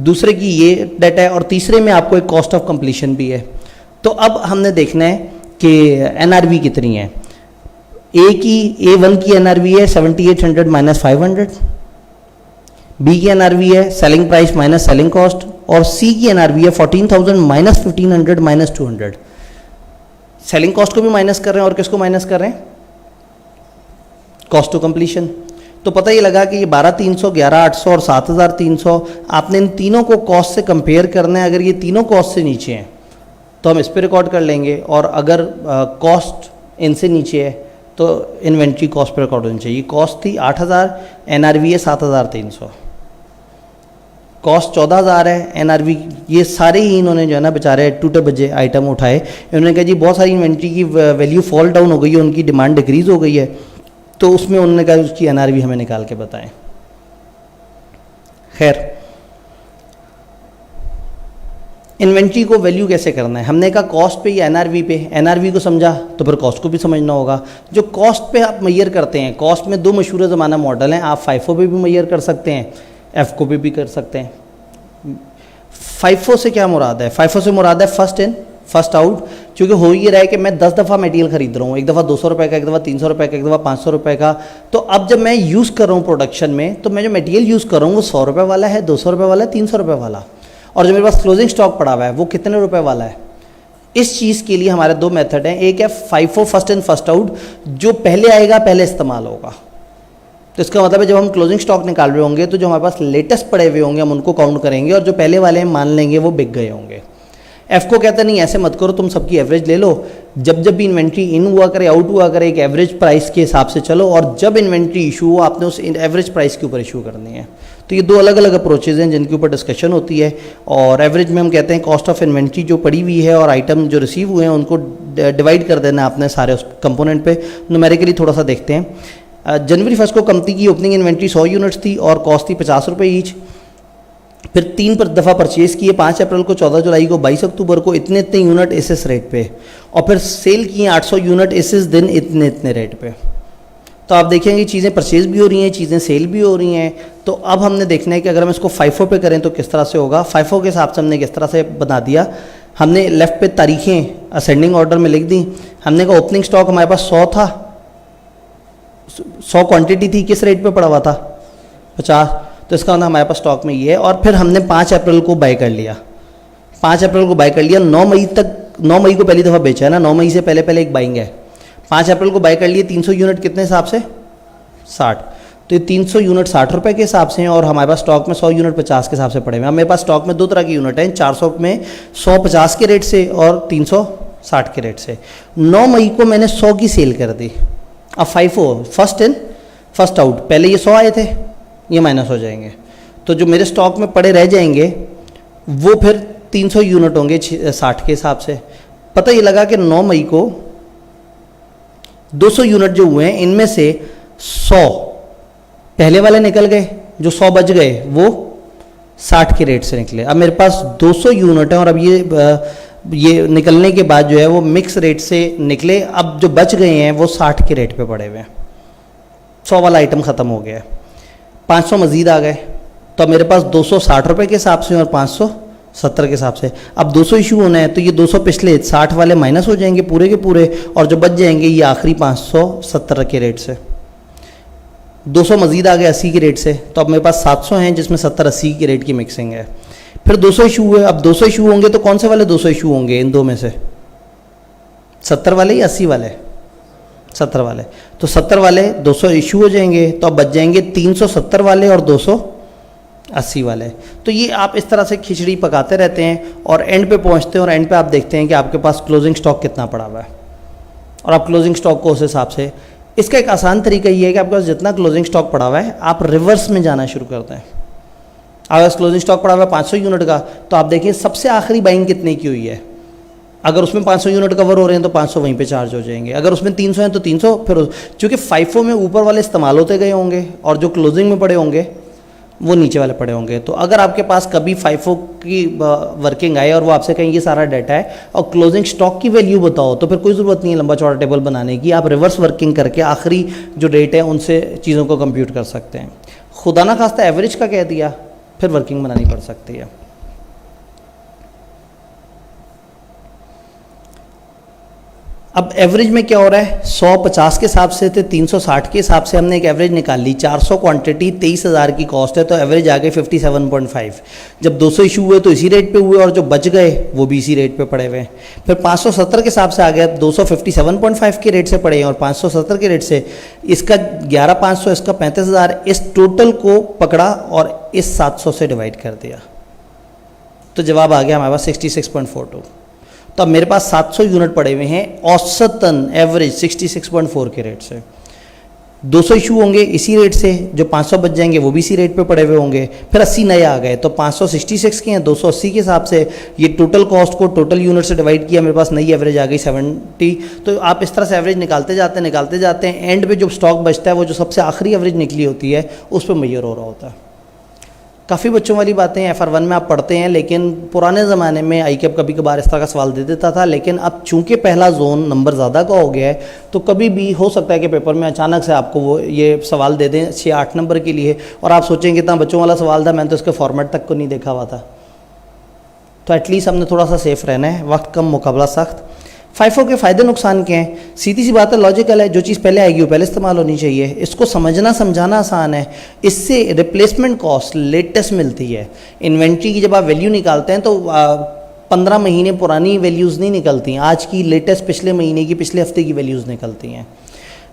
दूसरे की ये डेटा है और तीसरे में आपको एक कॉस्ट ऑफ कंप्लीशन भी है। तो अब हमने देखना है कि NRV कितनी है। A1 की NRV है 7800 माइनस 500, B की NRV है selling price minus selling cost, और C की NRV है 14000 माइनस 1500 माइनस 200। सेलिंग कॉस्ट को भी माइनस कर रहे हैं और किसको माइनस कर रहे हैं, कॉस्ट टू कंप्लीशन। तो पता ये लगा कि ये 12300, 11800 और 7300, आपने इन तीनों को कॉस्ट से कंपेयर करना है। अगर ये तीनों कॉस्ट से नीचे हैं तो हम इस पर रिकॉर्ड कर लेंगे, और अगर कॉस्ट इनसे नीचे है तो इन्वेंट्री कॉस्ट पर रिकॉर्ड होनी चाहिए। कॉस्ट थी 8000, NRV है 7300, कॉस्ट 14000 है, NRV ये सारे ही इन्होंने जो है ना बेचारे टूटे बजे आइटम उठाए। इन्होंने कहा जी बहुत सारी इन्वेंट्री की वैल्यू फॉल डाउन हो गई है, उनकी डिमांड डिक्रीज हो गई है, तो उसमें उन्होंने कहा उसकी NRV हमें निकाल के बताएं। खैर, इन्वेंट्री को वैल्यू कैसे करना है, हमने कहा कॉस्ट पे या NRV पे। NRV को समझा तो फिर कॉस्ट को भी समझना होगा। जो कॉस्ट पे आप मैयर करते हैं, कॉस्ट में 2 मशहूर ज़माना मॉडल हैं, आप FIFO पे भी मैयर कर सकते हैं, FCO पे भी कर सकते हैं। FIFO से क्या मुराद है, FIFO से मुराद है फर्स्ट इन फर्स्ट आउट। क्योंकि हो ये रहा है कि मैं 10 दफ़ा मटेरियल खरीद रहा हूँ, एक दफ़ा 200 रुपये का, एक दफ़ा 300 रुपये का, एक दफ़ा 500 रुपये का। तो अब जब मैं यूज़ कर रहा हूँ प्रोडक्शन में, तो मैं जो मटेरियल यूज़ कर रहा हूँ वो 100 रुपये वाला है, 200 रुपये वाला है, 300 रुपये वाला, और जो मेरे पास क्लोजिंग स्टॉक पड़ा हुआ है वो कितने रुपए वाला है। इस चीज़ के लिए हमारे 2 मेथड हैं। एक है FIFO first in first out, जो पहले आएगा पहले इस्तेमाल होगा। तो इसका मतलब है जब हम क्लोजिंग स्टॉक निकाल रहे होंगे तो जो हमारे पास लेटेस्ट पड़े हुए होंगे हम उनको काउंट करेंगे, और जो पहले वाले हैं मान लेंगे वो बिक गए होंगे। FCO कहता नहीं ऐसे मत करो, तुम सबकी एवरेज ले लो, जब जब भी इन्वेंट्री इन हुआ करे आउट हुआ करे एक एवरेज प्राइस के हिसाब से चलो, और जब इन्वेंट्री इशू हो आपने उस एवरेज प्राइस के ऊपर इशू करनी है। तो ये 2 अलग अलग अप्रोचेज़ हैं जिनके ऊपर डिस्कशन होती है। और एवरेज में हम कहते हैं कॉस्ट ऑफ इन्वेंट्री जो पड़ी हुई है और आइटम जो रिसीव हुए हैं उनको डिवाइड कर देना आपने सारे उस कंपोनेंट पे। न्यूमेरिकली थोड़ा सा देखते हैं। जनवरी 1 को कंपनी की ओपनिंग इन्वेंट्री 100 यूनिट्स थी और कॉस्ट थी 50 रुपये ईच। फिर 3 दफ़ा परचेज किए, 5 अप्रैल को, 14 जुलाई को, 22 अक्टूबर को, इतने इतने यूनिट इस रेट पे, और फिर सेल किए 800 यूनिट इस दिन इतने इतने रेट पे। तो आप देखेंगे चीज़ें परचेज भी हो रही हैं, चीज़ें सेल भी हो रही हैं। तो अब हमने देखना है कि अगर हम इसको FIFO पे करें तो किस तरह से होगा। FIFO के हिसाब से हमने किस तरह से बना दिया, हमने लेफ़्ट पे तारीखें असेंडिंग ऑर्डर में लिख दी। हमने कहा ओपनिंग स्टॉक हमारे पास 100 था, 100 क्वांटिटी थी, किस रेट पे पड़ा हुआ था 50, तो इसका मतलब हमारे पास स्टॉक में ये है। और फिर हमने 5 अप्रैल को बाय कर लिया, 5 अप्रैल को बाय कर लिया, 9 मई तक, 9 मई को पहली दफ़ा बेचा है ना, 9 मई से पहले पहले एक बाइंग है। 5 अप्रैल को बाय कर लिए, 300 यूनिट कितने हिसाब से 60, तो ये 300 यूनिट 60 रुपये के हिसाब से हैं, और हमारे पास स्टॉक में 100 यूनिट 50 के हिसाब से पड़े हुए हैं। मेरे पास स्टॉक में 2 तरह की यूनिट हैं, 400 में 100 50 के रेट से और 300 60 के रेट से। 9 मई को मैंने 100 की सेल कर दी। अब FIFO first in first out, पहले ये 100 आए थे, ये माइनस हो जाएंगे, तो जो मेरे स्टॉक में पड़े रह जाएंगे वो फिर 300 यूनिट होंगे 60 के हिसाब से। पता ये लगा कि 9 मई को 200 यूनिट जो हुए हैं इनमें से 100 पहले वाले निकल गए, जो 100 बच गए वो 60 के रेट से निकले। अब मेरे पास 200 यूनिट है और अब ये निकलने के बाद जो है वो मिक्स रेट से निकले, अब जो बच गए हैं वो 60 के रेट पे पड़े हुए हैं, 100 वाला आइटम ख़त्म हो गया है, 500 मज़ीद आ गए, तो अब मेरे पास 260 रुपये के हिसाब से और 570 के हिसाब से। अब 200 इशू होना है तो ये 200 पिछले 60 वाले माइनस हो जाएंगे पूरे के पूरे, और जो बच जाएंगे ये आखिरी 570 के रेट से। 200 मज़ीद आ गए 80 के रेट से, तो अब मेरे पास 700 हैं जिसमें 70-80 के रेट की मिक्सिंग है। फिर 200 इशू हुए, अब 200 इशू होंगे तो कौन से वाले 200 इशू होंगे इन दो में से, 70 वाले या 80 वाले? 70 वाले। तो 70 वाले 200 इशू हो जाएंगे, तो अब बच जाएंगे 370 वाले और 280 वाले। तो ये आप इस तरह से खिचड़ी पकाते रहते हैं और एंड पे पहुंचते हैं, और एंड पे आप देखते हैं कि आपके पास क्लोजिंग स्टॉक कितना पड़ा हुआ है, और आप क्लोजिंग स्टॉक को उस हिसाब से। इसका एक आसान तरीका ये है कि आपके पास जितना क्लोजिंग स्टॉक पड़ा हुआ है आप रिवर्स में जाना शुरू करते हैं। अगर क्लोजिंग स्टॉक पड़ा हुआ है 500 यूनिट का, तो आप देखिए सबसे आखिरी बाइंग कितने की हुई है। अगर उसमें 500 यूनिट कवर हो रहे हैं तो 500 वहीं पे चार्ज हो जाएंगे, अगर उसमें 300 हैं तो 300, फिर चूँकि FIFO में ऊपर वाले इस्तेमाल होते गए होंगे और जो क्लोजिंग में पड़े होंगे वो नीचे वाले पड़े होंगे। तो अगर आपके पास कभी FIFO की वर्किंग आए और वो आपसे कहें ये सारा डाटा है और क्लोजिंग स्टॉक की वैल्यू बताओ, तो फिर कोई ज़रूरत नहीं है लंबा चौड़ा टेबल बनाने की, आप रिवर्स वर्किंग करके आखिरी जो रेट है उनसे चीज़ों को कंप्यूट कर सकते हैं। खुदा ना खास्ता एवरेज का कह दिया, फिर वर्किंग बनानी पड़ सकती है। अब एवरेज में क्या हो रहा है, 150 के हिसाब से थे 360 के हिसाब से हमने एक एवरेज निकाल ली, 400 क्वांटिटी 23,000 की कॉस्ट है, तो एवरेज आ गई 57.5। जब 200 इशू हुए तो इसी रेट पे हुए और जो बच गए वो भी इसी रेट पे पड़े हुए हैं। फिर 570 के हिसाब से आ गया, 257.5 के रेट से पड़े हैं और 570 के रेट से, इसका 11,500, इसका 35,000, इस टोटल को पकड़ा और इस 700 से डिवाइड कर दिया, तो जवाब आ गया हमारे पास 66.42। तो अब मेरे पास 700 यूनिट पड़े हुए हैं औसतन एवरेज 66.4 के रेट से। 200 इशू होंगे इसी रेट से, जो 500 बच जाएंगे वो भी इसी रेट पे पड़े हुए होंगे, फिर 80 नए आ गए, तो 566 के हैं 280 के हिसाब से, ये टोटल कॉस्ट को टोटल यूनिट से डिवाइड किया, मेरे पास नई एवरेज आ गई 70। तो आप इस तरह से एवरेज निकालते जाते हैं, एंड पे जो स्टॉक बचता है वो जो सबसे आखिरी एवरेज निकली होती है उस पर मैयर हो रहा होता है। काफ़ी बच्चों वाली बातें FR1 में आप पढ़ते हैं, लेकिन पुराने ज़माने में ICAP कभी कभार इस तरह का सवाल दे देता था, लेकिन अब चूंकि पहला जोन नंबर ज़्यादा का हो गया है तो कभी भी हो सकता है कि पेपर में अचानक से आपको वो ये सवाल दे दें 6-8 नंबर के लिए, और आप सोचेंगे इतना बच्चों वाला सवाल था, मैंने तो इसके फॉर्मेट तक को नहीं देखा हुआ था। तो एटलीस्ट हमने थोड़ा सा सेफ रहना है, वक्त कम मुकाबला सख्त। FIFO के फ़ायदे नुकसान क्या हैं, सीधी सी बात है, लॉजिकल है, जो चीज़ पहले आएगी वो पहले इस्तेमाल होनी चाहिए, इसको समझना समझाना आसान है। इससे रिप्लेसमेंट कॉस्ट लेटेस्ट मिलती है। इन्वेंट्री की जब आप वैल्यू निकालते हैं तो 15 महीने पुरानी वैल्यूज़ नहीं निकलती हैं, आज की लेटेस्ट पिछले महीने की, पिछले हफ्ते की वैल्यूज़ निकलती हैं।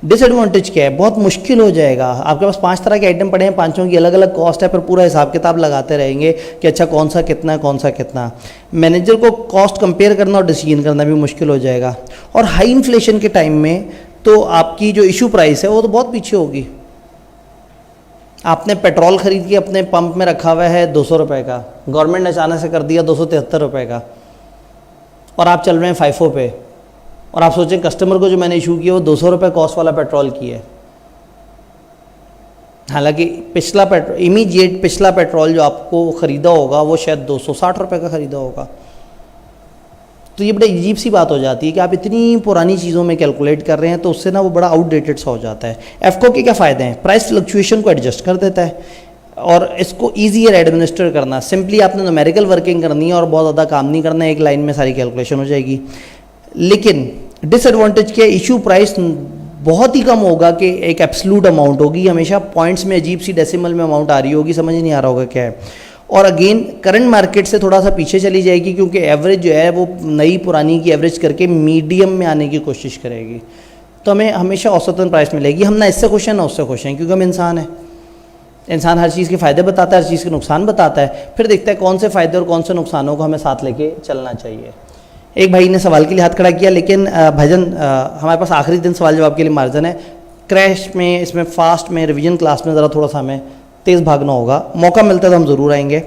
डिसएडवांटेज क्या है, बहुत मुश्किल हो जाएगा, आपके पास 5 तरह के आइटम पड़े हैं, पांचों की अलग अलग कॉस्ट है, फिर पूरा हिसाब किताब लगाते रहेंगे कि अच्छा कौन सा कितना है, कौन सा कितना। मैनेजर को कॉस्ट कंपेयर करना और डिसीजन करना भी मुश्किल हो जाएगा। और हाई इन्फ्लेशन के टाइम में तो आपकी जो इशू प्राइस है वो तो बहुत पीछे होगी। आपने पेट्रोल खरीद के अपने पंप में रखा हुआ है 200 रुपये का, गवर्नमेंट ने अचानक से कर दिया 273 रुपये का, और आप चल रहे हैं FIFO पे, और आप सोचें कस्टमर को जो मैंने इशू किया वो 200 रुपये कॉस्ट वाला पेट्रोल की है, हालांकि पिछला पेट्रोल, इमीडिएट पिछला पेट्रोल जो आपको ख़रीदा होगा वो शायद 260 रुपये का ख़रीदा होगा। तो ये बड़ी अजीब सी बात हो जाती है कि आप इतनी पुरानी चीज़ों में कैलकुलेट कर रहे हैं, तो उससे ना वो बड़ा आउटडेटेड सा हो जाता है। FCO के क्या फ़ायदे हैं, प्राइस फ्लक्चुएशन को एडजस्ट कर देता है और इसको ईजियर एडमिनिस्टर करना, सिंपली आपने न्यूमेरिकल वर्किंग करनी है और बहुत ज़्यादा काम नहीं करना है, एक लाइन में सारी कैलकुलेशन हो जाएगी। लेकिन डिसएडवांटेज क्या है, इशू प्राइस बहुत ही कम होगा कि एक एब्सोल्यूट अमाउंट होगी, हमेशा पॉइंट्स में अजीब सी डेसिमल में अमाउंट आ रही होगी, समझ नहीं आ रहा होगा क्या है। और अगेन करंट मार्केट से थोड़ा सा पीछे चली जाएगी, क्योंकि एवरेज जो है वो नई पुरानी की एवरेज करके मीडियम में आने की कोशिश करेगी, तो हमें हमेशा औसतन प्राइस मिलेगी। हम ना इससे खुश हैं ना उससे खुश हैं, क्योंकि हम इंसान हैं। इंसान हर चीज़ के फ़ायदे बताता है, हर चीज़ के नुकसान बताता है, फिर देखता है कौन से फ़ायदे और कौन से नुकसानों को हमें साथ लेके चलना चाहिए। एक भाई ने सवाल के लिए हाथ खड़ा किया, लेकिन भाईजान हमारे पास आखिरी दिन सवाल जवाब के लिए मार्जिन है, स्क्रैच में, इसमें फास्ट में, रिवीजन क्लास में ज़रा थोड़ा सा हमें तेज़ भागना होगा। मौका मिलता है तो हम ज़रूर आएंगे।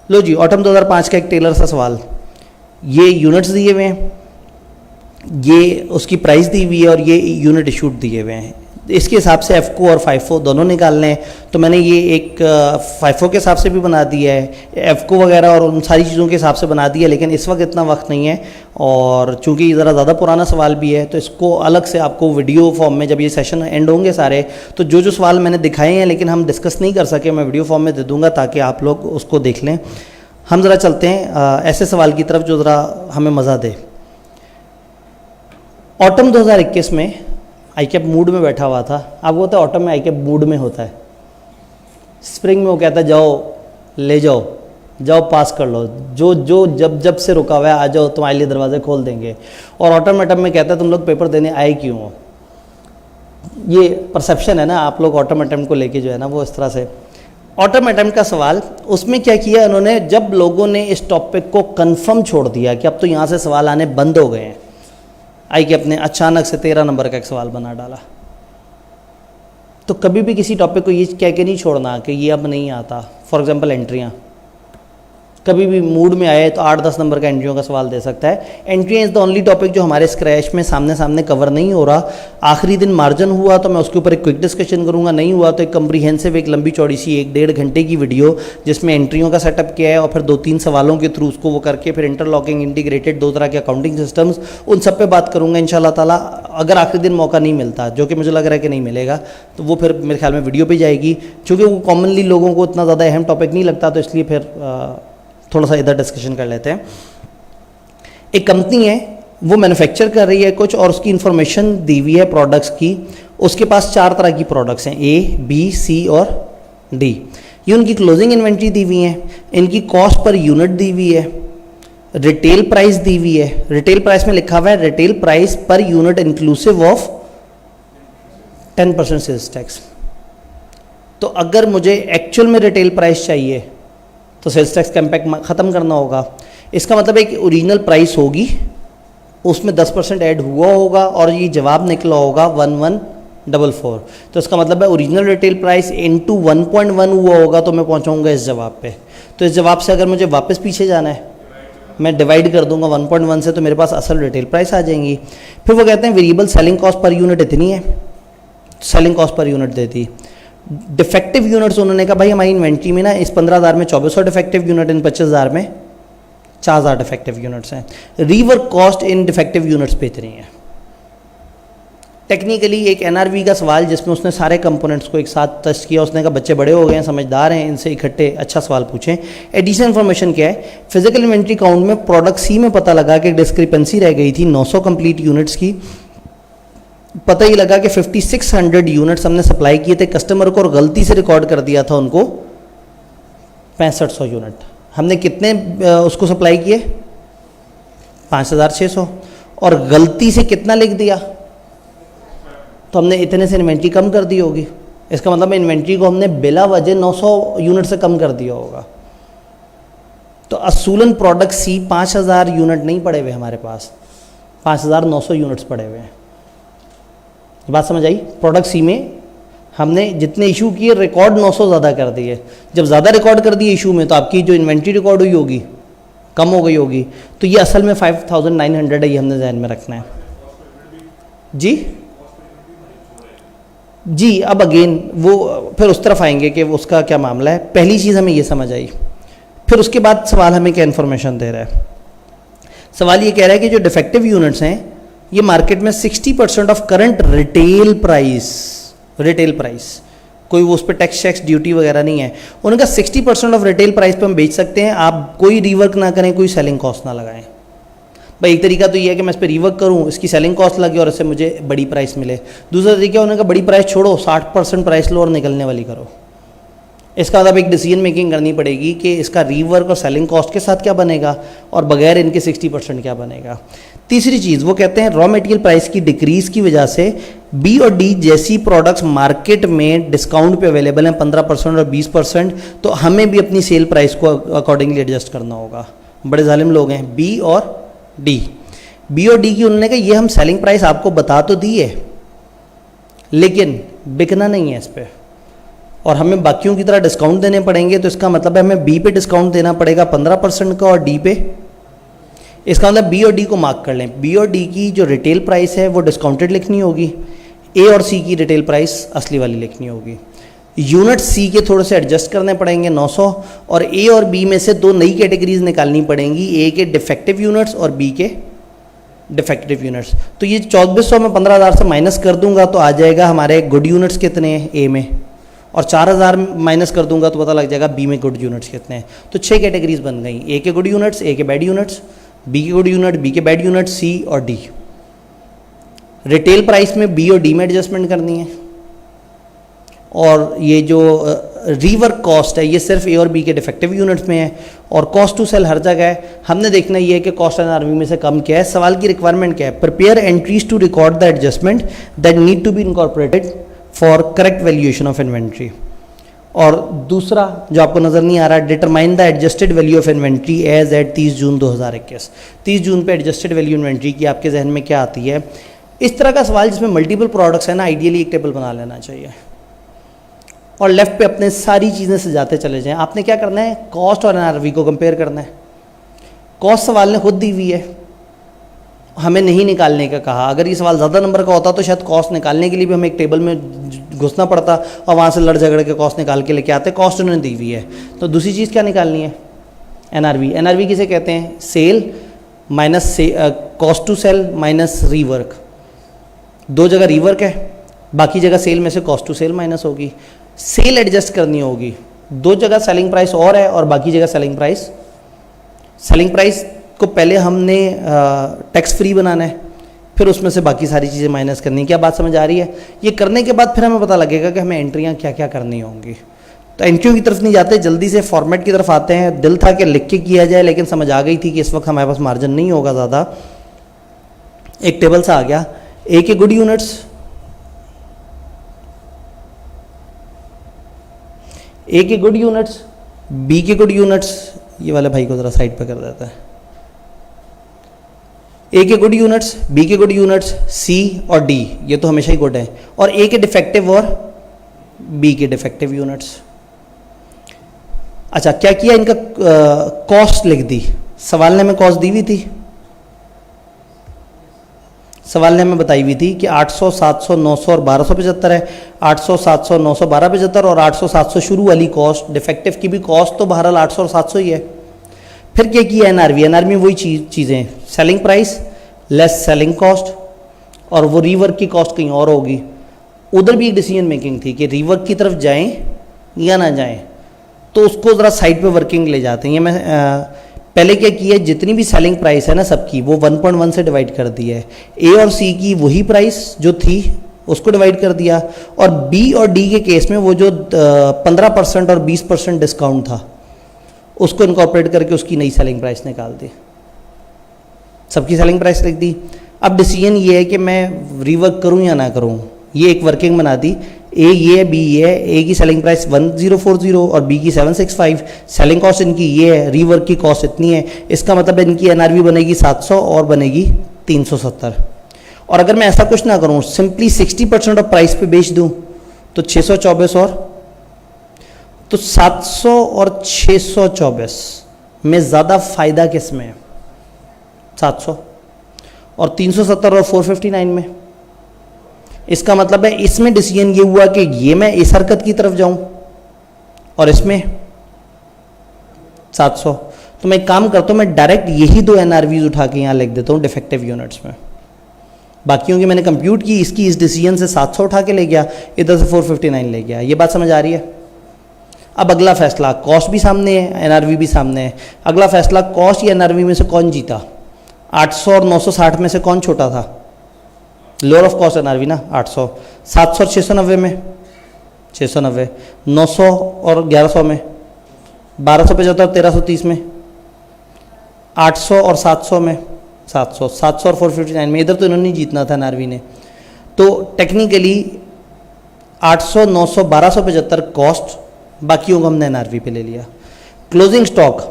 लो जी, ऑटम 2005 का एक टेलर सा सवाल। ये यूनिट्स दिए हुए हैं, ये उसकी प्राइस दी हुई है और ये यूनिट इशूड दिए हुए हैं। इसके हिसाब से एफको और फाइफो दोनों निकालने हैं, तो मैंने ये एक फाइफो के हिसाब से भी बना दिया है, एफको वगैरह और उन सारी चीज़ों के हिसाब से बना दिया, लेकिन इस वक्त इतना वक्त नहीं है और चूंकि ये ज़रा ज़्यादा पुराना सवाल भी है तो इसको अलग से आपको वीडियो फॉर्म में, जब ये सेशन एंड होंगे सारे, तो जो जो सवाल मैंने दिखाए हैं लेकिन हम डिस्कस नहीं कर सके, मैं वीडियो फॉर्म में दे दूँगा ताकि आप लोग उसको देख लें। हम ज़रा चलते हैं ऐसे सवाल की तरफ जो ज़रा हमें मज़ा दे। ऑटम 2021 में आईकैप मूड में बैठा हुआ था। आपको पता है ऑटम में आईकैप मूड में होता है, स्प्रिंग में वो कहता है जाओ ले जाओ, जाओ पास कर लो, जो जो जब जब से रुका हुआ है आ जाओ, तुम्हारे लिए दरवाजे खोल देंगे। और ऑटम एटम में कहता है तुम लोग पेपर देने आए क्यों हो। ये परसेप्शन है ना आप लोग ऑटम एटम को लेके जो है ना वो इस तरह से। ऑटम एटम का सवाल, उसमें क्या किया उन्होंने, जब लोगों ने इस टॉपिक को कन्फर्म छोड़ दिया कि अब तो यहाँ से सवाल आने बंद हो गए हैं, आई कि अपने अचानक से 13 नंबर का एक सवाल बना डाला। तो कभी भी किसी टॉपिक को ये कह के नहीं छोड़ना कि ये अब नहीं आता। फॉर एग्जांपल एंट्रियाँ, कभी भी मूड में आए तो 8-10 नंबर का एंट्रियों का सवाल दे सकता है। एंट्रियाँ इज़ द ओनली टॉपिक जो हमारे स्क्रैच में सामने सामने कवर नहीं हो रहा। आखिरी दिन मार्जिन हुआ तो मैं उसके ऊपर एक क्विक डिस्कशन करूँगा, नहीं हुआ तो एक कम्प्रीहेंसिव, एक लंबी चौड़ी सी 1-1.5 घंटे की वीडियो जिसमें एंट्रियों का सेटअप किया है और फिर 2-3 सवालों के थ्रू उसको वो करके फिर इंटरलॉकिंग, इंटीग्रेटेड, 2 तरह के अकाउंटिंग सिस्टम्स, उन सब पे बात करूँगा इंशाल्लाह ताला। अगर आखिरी दिन मौका नहीं मिलता, जो कि मुझे लग रहा है कि नहीं मिलेगा, तो वो फिर मेरे ख्याल में वीडियो पे जाएगी, चूँकि वो कॉमनली लोगों को इतना ज़्यादा अहम टॉपिक नहीं लगता, तो इसलिए फिर थोड़ा सा इधर डिस्कशन कर लेते हैं। एक कंपनी है, वो मैन्युफैक्चर कर रही है कुछ और उसकी इंफॉर्मेशन दी हुई है प्रोडक्ट्स की। उसके पास 4 तरह की प्रोडक्ट्स हैं, ए, बी, सी और डी। ये उनकी क्लोजिंग इन्वेंट्री दी हुई है, इनकी कॉस्ट पर यूनिट दी हुई है, रिटेल प्राइस दी हुई है। रिटेल प्राइस में लिखा हुआ है retail price per unit inclusive of 10% sales tax. तो अगर मुझे एक्चुअल में रिटेल प्राइस चाहिए तो सेल्स टैक्स का इम्पैक्ट ख़त्म करना होगा। इसका मतलब एक ओरिजिनल प्राइस होगी, उसमें 10% ऐड हुआ होगा और ये जवाब निकला होगा 1144। तो इसका मतलब है ओरिजिनल रिटेल प्राइस इनटू 1.1 हुआ होगा तो मैं पहुंचाऊंगा इस जवाब पे। तो इस जवाब से अगर मुझे वापस पीछे जाना है, मैं डिवाइड कर दूंगा 1.1 से, तो मेरे पास असल रिटेल प्राइस आ जाएंगी। फिर वो कहते हैं variable selling cost per unit इतनी है, सेलिंग कॉस्ट पर यूनिट देती। डिफेक्टिव यूनिट्स उन्होंने कहा भाई हमारी इन्वेंट्री में ना इस 15,000 में 2400 डिफेक्टिव यूनिट, इन 25,000 में 4,000 डिफेक्टिव यूनिट्स हैं। Rework cost in defective units पे इतनी है। टेक्निकली एक एनआरवी का सवाल जिसमें उसने सारे कंपोनेंट्स को एक साथ टेस्ट किया। उसने कहा बच्चे बड़े हो गए हैं, समझदार हैं, इनसे इकट्ठे अच्छा सवाल पूछें। एडिशनल इन्फॉर्मेशन क्या है, फिजिकल इन्वेंट्री काउंट में प्रोडक्ट सी में पता लगा कि डिस्क्रिपेंसी रह गई थी 900 कंप्लीट यूनिट्स की। पता ही लगा कि 5600 यूनिट्स हमने सप्लाई किए थे कस्टमर को और गलती से रिकॉर्ड कर दिया था उनको 6500 यूनिट। हमने कितने उसको सप्लाई किए 5600 और गलती से कितना लिख दिया, तो हमने इतने से इन्वेंट्री कम कर दी होगी। इसका मतलब इन्वेंट्री को हमने बिला वजह 900 यूनिट से कम कर दिया होगा। तो असूलन प्रोडक्ट सी 5000 यूनिट नहीं पड़े हुए हमारे पास, 5900 यूनिट्स पड़े हुए हैं। बात समझ आई। प्रोडक्ट सी में हमने जितने इशू किए रिकॉर्ड 900 ज़्यादा कर दिए। जब ज़्यादा रिकॉर्ड कर दिए इशू में तो आपकी जो इन्वेंट्री रिकॉर्ड हुई होगी कम हो गई होगी। तो ये असल में 5900 है, ये हमने ध्यान में रखना है। जी अब अगेन वो फिर उस तरफ आएंगे कि उसका क्या मामला है। पहली चीज़ हमें ये समझ आई। फिर उसके बाद सवाल हमें क्या इन्फॉर्मेशन दे रहा है। सवाल ये कह रहा है कि जो डिफेक्टिव यूनिट्स हैं ये मार्केट में 60% ऑफ करंट रिटेल प्राइस, कोई वो उस पर टैक्स ड्यूटी वगैरह नहीं है। उनका 60% ऑफ रिटेल प्राइस पे हम बेच सकते हैं, आप कोई रीवर्क ना करें, कोई सेलिंग कॉस्ट ना लगाएं। भाई एक तरीका तो ये है कि मैं इस पर रीवर्क करूँ, इसकी सेलिंग कॉस्ट लगे और इससे मुझे बड़ी प्राइस मिले। दूसरा तरीका उन्होंने कहा बड़ी प्राइस छोड़ो, 60% प्राइस लो और निकलने वाली करो। इसका मतलब एक डिसीजन मेकिंग करनी पड़ेगी कि इसका रीवर्क और सेलिंग कॉस्ट के साथ क्या बनेगा और बगैर इनके 60% क्या बनेगा। तीसरी चीज़ वो कहते हैं रॉ मटेरियल प्राइस की डिक्रीज की वजह से बी और डी जैसी प्रोडक्ट्स मार्केट में डिस्काउंट पे अवेलेबल हैं 15% और 20%, तो हमें भी अपनी सेल प्राइस को अकॉर्डिंगली एडजस्ट करना होगा। बड़े जालिम लोग हैं बी और डी की उन्होंने कहा ये हम सेलिंग प्राइस आपको बता तो दी है, लेकिन बिकना नहीं है इस पर, और हमें बाकियों की तरह डिस्काउंट देने पड़ेंगे, तो इसका मतलब है हमें बी पे डिस्काउंट देना पड़ेगा 15% का, और डी पे, इसका मतलब बी और डी को मार्क कर लें। बी और डी की जो रिटेल प्राइस है वो डिस्काउंटेड लिखनी होगी, ए और सी की रिटेल प्राइस असली वाली लिखनी होगी। यूनिट सी के थोड़े से एडजस्ट करने पड़ेंगे 900, और ए और बी में से दो नई कैटेगरीज निकालनी पड़ेंगी, ए के डिफेक्टिव यूनिट्स और बी के डिफेक्टिव यूनिट्स। तो ये 2400 में 15,000 से माइनस कर दूंगा तो आ जाएगा हमारे गुड यूनिट्स कितने हैं ए में, और 4000 माइनस कर दूंगा तो पता लग जाएगा बी में गुड यूनिट्स कितने हैं। तो 6 कैटेगरीज बन गई, ए के गुड यूनिट्स, ए के बैड यूनिट्स, बी के गुड यूनिट, बी के बैड यूनिट, सी और डी। रिटेल प्राइस में बी और डी में एडजस्टमेंट करनी है, और ये जो रीवर्क कॉस्ट है ये सिर्फ ए और बी के डिफेक्टिव यूनिट्स में है, और कॉस्ट टू सेल हर जगह है। हमने देखना ये है कि कॉस्ट एनआरवी में से कम क्या है। सवाल की रिक्वायरमेंट क्या है? Prepare entries to record the adjustment that need to be incorporated for correct valuation of inventory. और दूसरा जो आपको नज़र नहीं आ रहा, determine the adjusted value of inventory as at 30 June 2021। 30 जून पे एडजस्टेड वैल्यू इन्वेंट्री की आपके जहन में क्या आती है? इस तरह का सवाल जिसमें मल्टीपल प्रोडक्ट्स है ना, आइडियली एक टेबल बना लेना चाहिए, और लेफ्ट पे अपने सारी चीज़ें सजाते चले जाएं। आपने क्या करना है? कॉस्ट और एनआरवी को कंपेयर करना है। कॉस्ट सवाल ने खुद दी हुई है, हमें नहीं निकालने का कहा। अगर ये सवाल ज़्यादा नंबर का होता तो शायद कॉस्ट निकालने के लिए भी हमें एक टेबल में घुसना पड़ता और वहाँ से लड़ झगड़ के कॉस्ट निकाल के लेके आते। कॉस्ट उन्होंने दी हुई है, तो दूसरी चीज़ क्या निकालनी है? एनआरवी। एनआरवी किसे कहते हैं? Sale minus cost to sell minus rework. दो जगह रीवर्क है, बाकी जगह सेल में से कॉस्ट टू सेल माइनस होगी। सेल एडजस्ट करनी होगी, दो जगह सेलिंग प्राइस और है और बाकी जगह सेलिंग प्राइस को पहले हमने टैक्स फ्री बनाना है, फिर उसमें से बाकी सारी चीज़ें माइनस करनी है। क्या बात समझ आ रही है? ये करने के बाद फिर हमें पता लगेगा कि हमें एंट्रियाँ क्या क्या करनी होंगी। तो एंट्रियों की तरफ नहीं जाते, जल्दी से फॉर्मेट की तरफ आते हैं। दिल था कि लिख के किया जाए, लेकिन समझ आ गई थी कि इस वक्त हमारे पास मार्जिन नहीं होगा ज़्यादा। एक टेबल सा आ गया, ए के गुड यूनिट्स, ए के गुड यूनिट्स, बी के गुड यूनिट्स, ये वाले भाई को ज़रा साइड पे कर देता है। ए के गुड यूनिट्स, बी के गुड यूनिट्स, सी और डी ये तो हमेशा ही गुड है, और ए के डिफेक्टिव और बी के डिफेक्टिव यूनिट्स। अच्छा, क्या किया? इनका कॉस्ट लिख दी। सवाल ने हमें कॉस्ट दी हुई थी, सवाल ने हमें बताई हुई थी कि 800, 700, 900 और 1275 है। 800, 700, 900, 1275 और 800, 700 शुरू वाली कॉस्ट, डिफेक्टिव की भी कॉस्ट तो बहरहाल 800 और 700 ही है। फिर क्या किया? एनआरवी। एनआरवी वही चीज़ें, selling price less selling cost, और वो रीवर्क की कॉस्ट कहीं और होगी। उधर भी एक डिसीजन मेकिंग थी कि रीवर्क की तरफ जाएं या ना जाएं, तो उसको ज़रा साइड पे वर्किंग ले जाते हैं। ये मैं पहले क्या किया, जितनी भी सेलिंग प्राइस है ना सबकी, वो 1.1 से डिवाइड कर दी है। ए और सी की वही प्राइस जो थी उसको डिवाइड कर दिया, और बी और डी के केस में वो जो 15% और 20% डिस्काउंट था उसको इनकॉर्पोरेट करके उसकी नई सेलिंग प्राइस निकाल दी, सबकी सेलिंग प्राइस लिख दी। अब डिसीजन ये है कि मैं रीवर्क करूं या ना करूं, ये एक वर्किंग बना दी। ए ये है, बी ये है। ए की सेलिंग प्राइस 1040 और बी की 765। सेलिंग कॉस्ट इनकी ये है, रीवर्क की कॉस्ट इतनी है। इसका मतलब इनकी एनआरवी बनेगी 700 और बनेगी 370। और अगर मैं ऐसा कुछ ना करूं, सिंपली 60% ऑफ प्राइस पे बेच दूं तो 624 और तो 700 और 624 में ज़्यादा फ़ायदा किस में है? 700 और 370 और 459 में। इसका मतलब है इसमें डिसीजन ये हुआ कि ये मैं इस हरकत की तरफ जाऊं और इसमें 700। तो मैं एक काम करता हूं, मैं डायरेक्ट यही दो एनआरवीज उठा के यहां लिख देता हूं डिफेक्टिव यूनिट्स में। बाकियों की मैंने कंप्यूट की, इसकी इस डिसीजन से 700 उठा के ले गया, इधर से 459 ले गया। ये बात समझ आ रही है? अब अगला फैसला, कॉस्ट भी सामने है, एनआरवी भी सामने है। अगला फैसला, कॉस्ट या एनआरवी में से कौन जीता? 800 और 960 में से कौन छोटा था? लोअर ऑफ कॉस्ट एनआरवी ना, 800। 700 और 690 में 690। 900 और 1100 में 1275 और 1330 में 800 और 700 में 700। 700 और 459 में। इधर तो इन्होंने जीतना था एनआरवी ने। तो टेक्निकली 800, 900, 1275 कॉस्ट, बाकियों को हमने एनआरवी पे ले लिया। क्लोजिंग स्टॉक,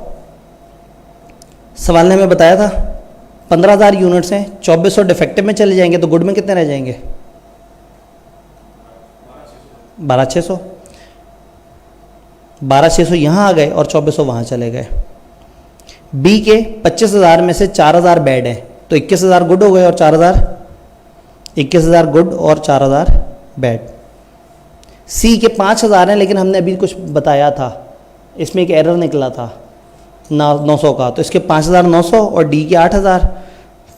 सवाल ने हमें बताया था 15,000 यूनिट्स हैं, 2400 डिफेक्टिव में चले जाएंगे तो गुड में कितने रह जाएंगे? 12,600, 12,600 यहाँ आ गए और 2,400 वहाँ चले गए। बी के 25,000 में से 4,000 बैड है, तो 21,000 गुड हो गए और 21,000 गुड और 4,000 बैड। सी के 5,000 हैं, लेकिन हमने अभी कुछ बताया था, इसमें एक एरर निकला था 900 का, तो इसके 5,900 और डी के 8,000,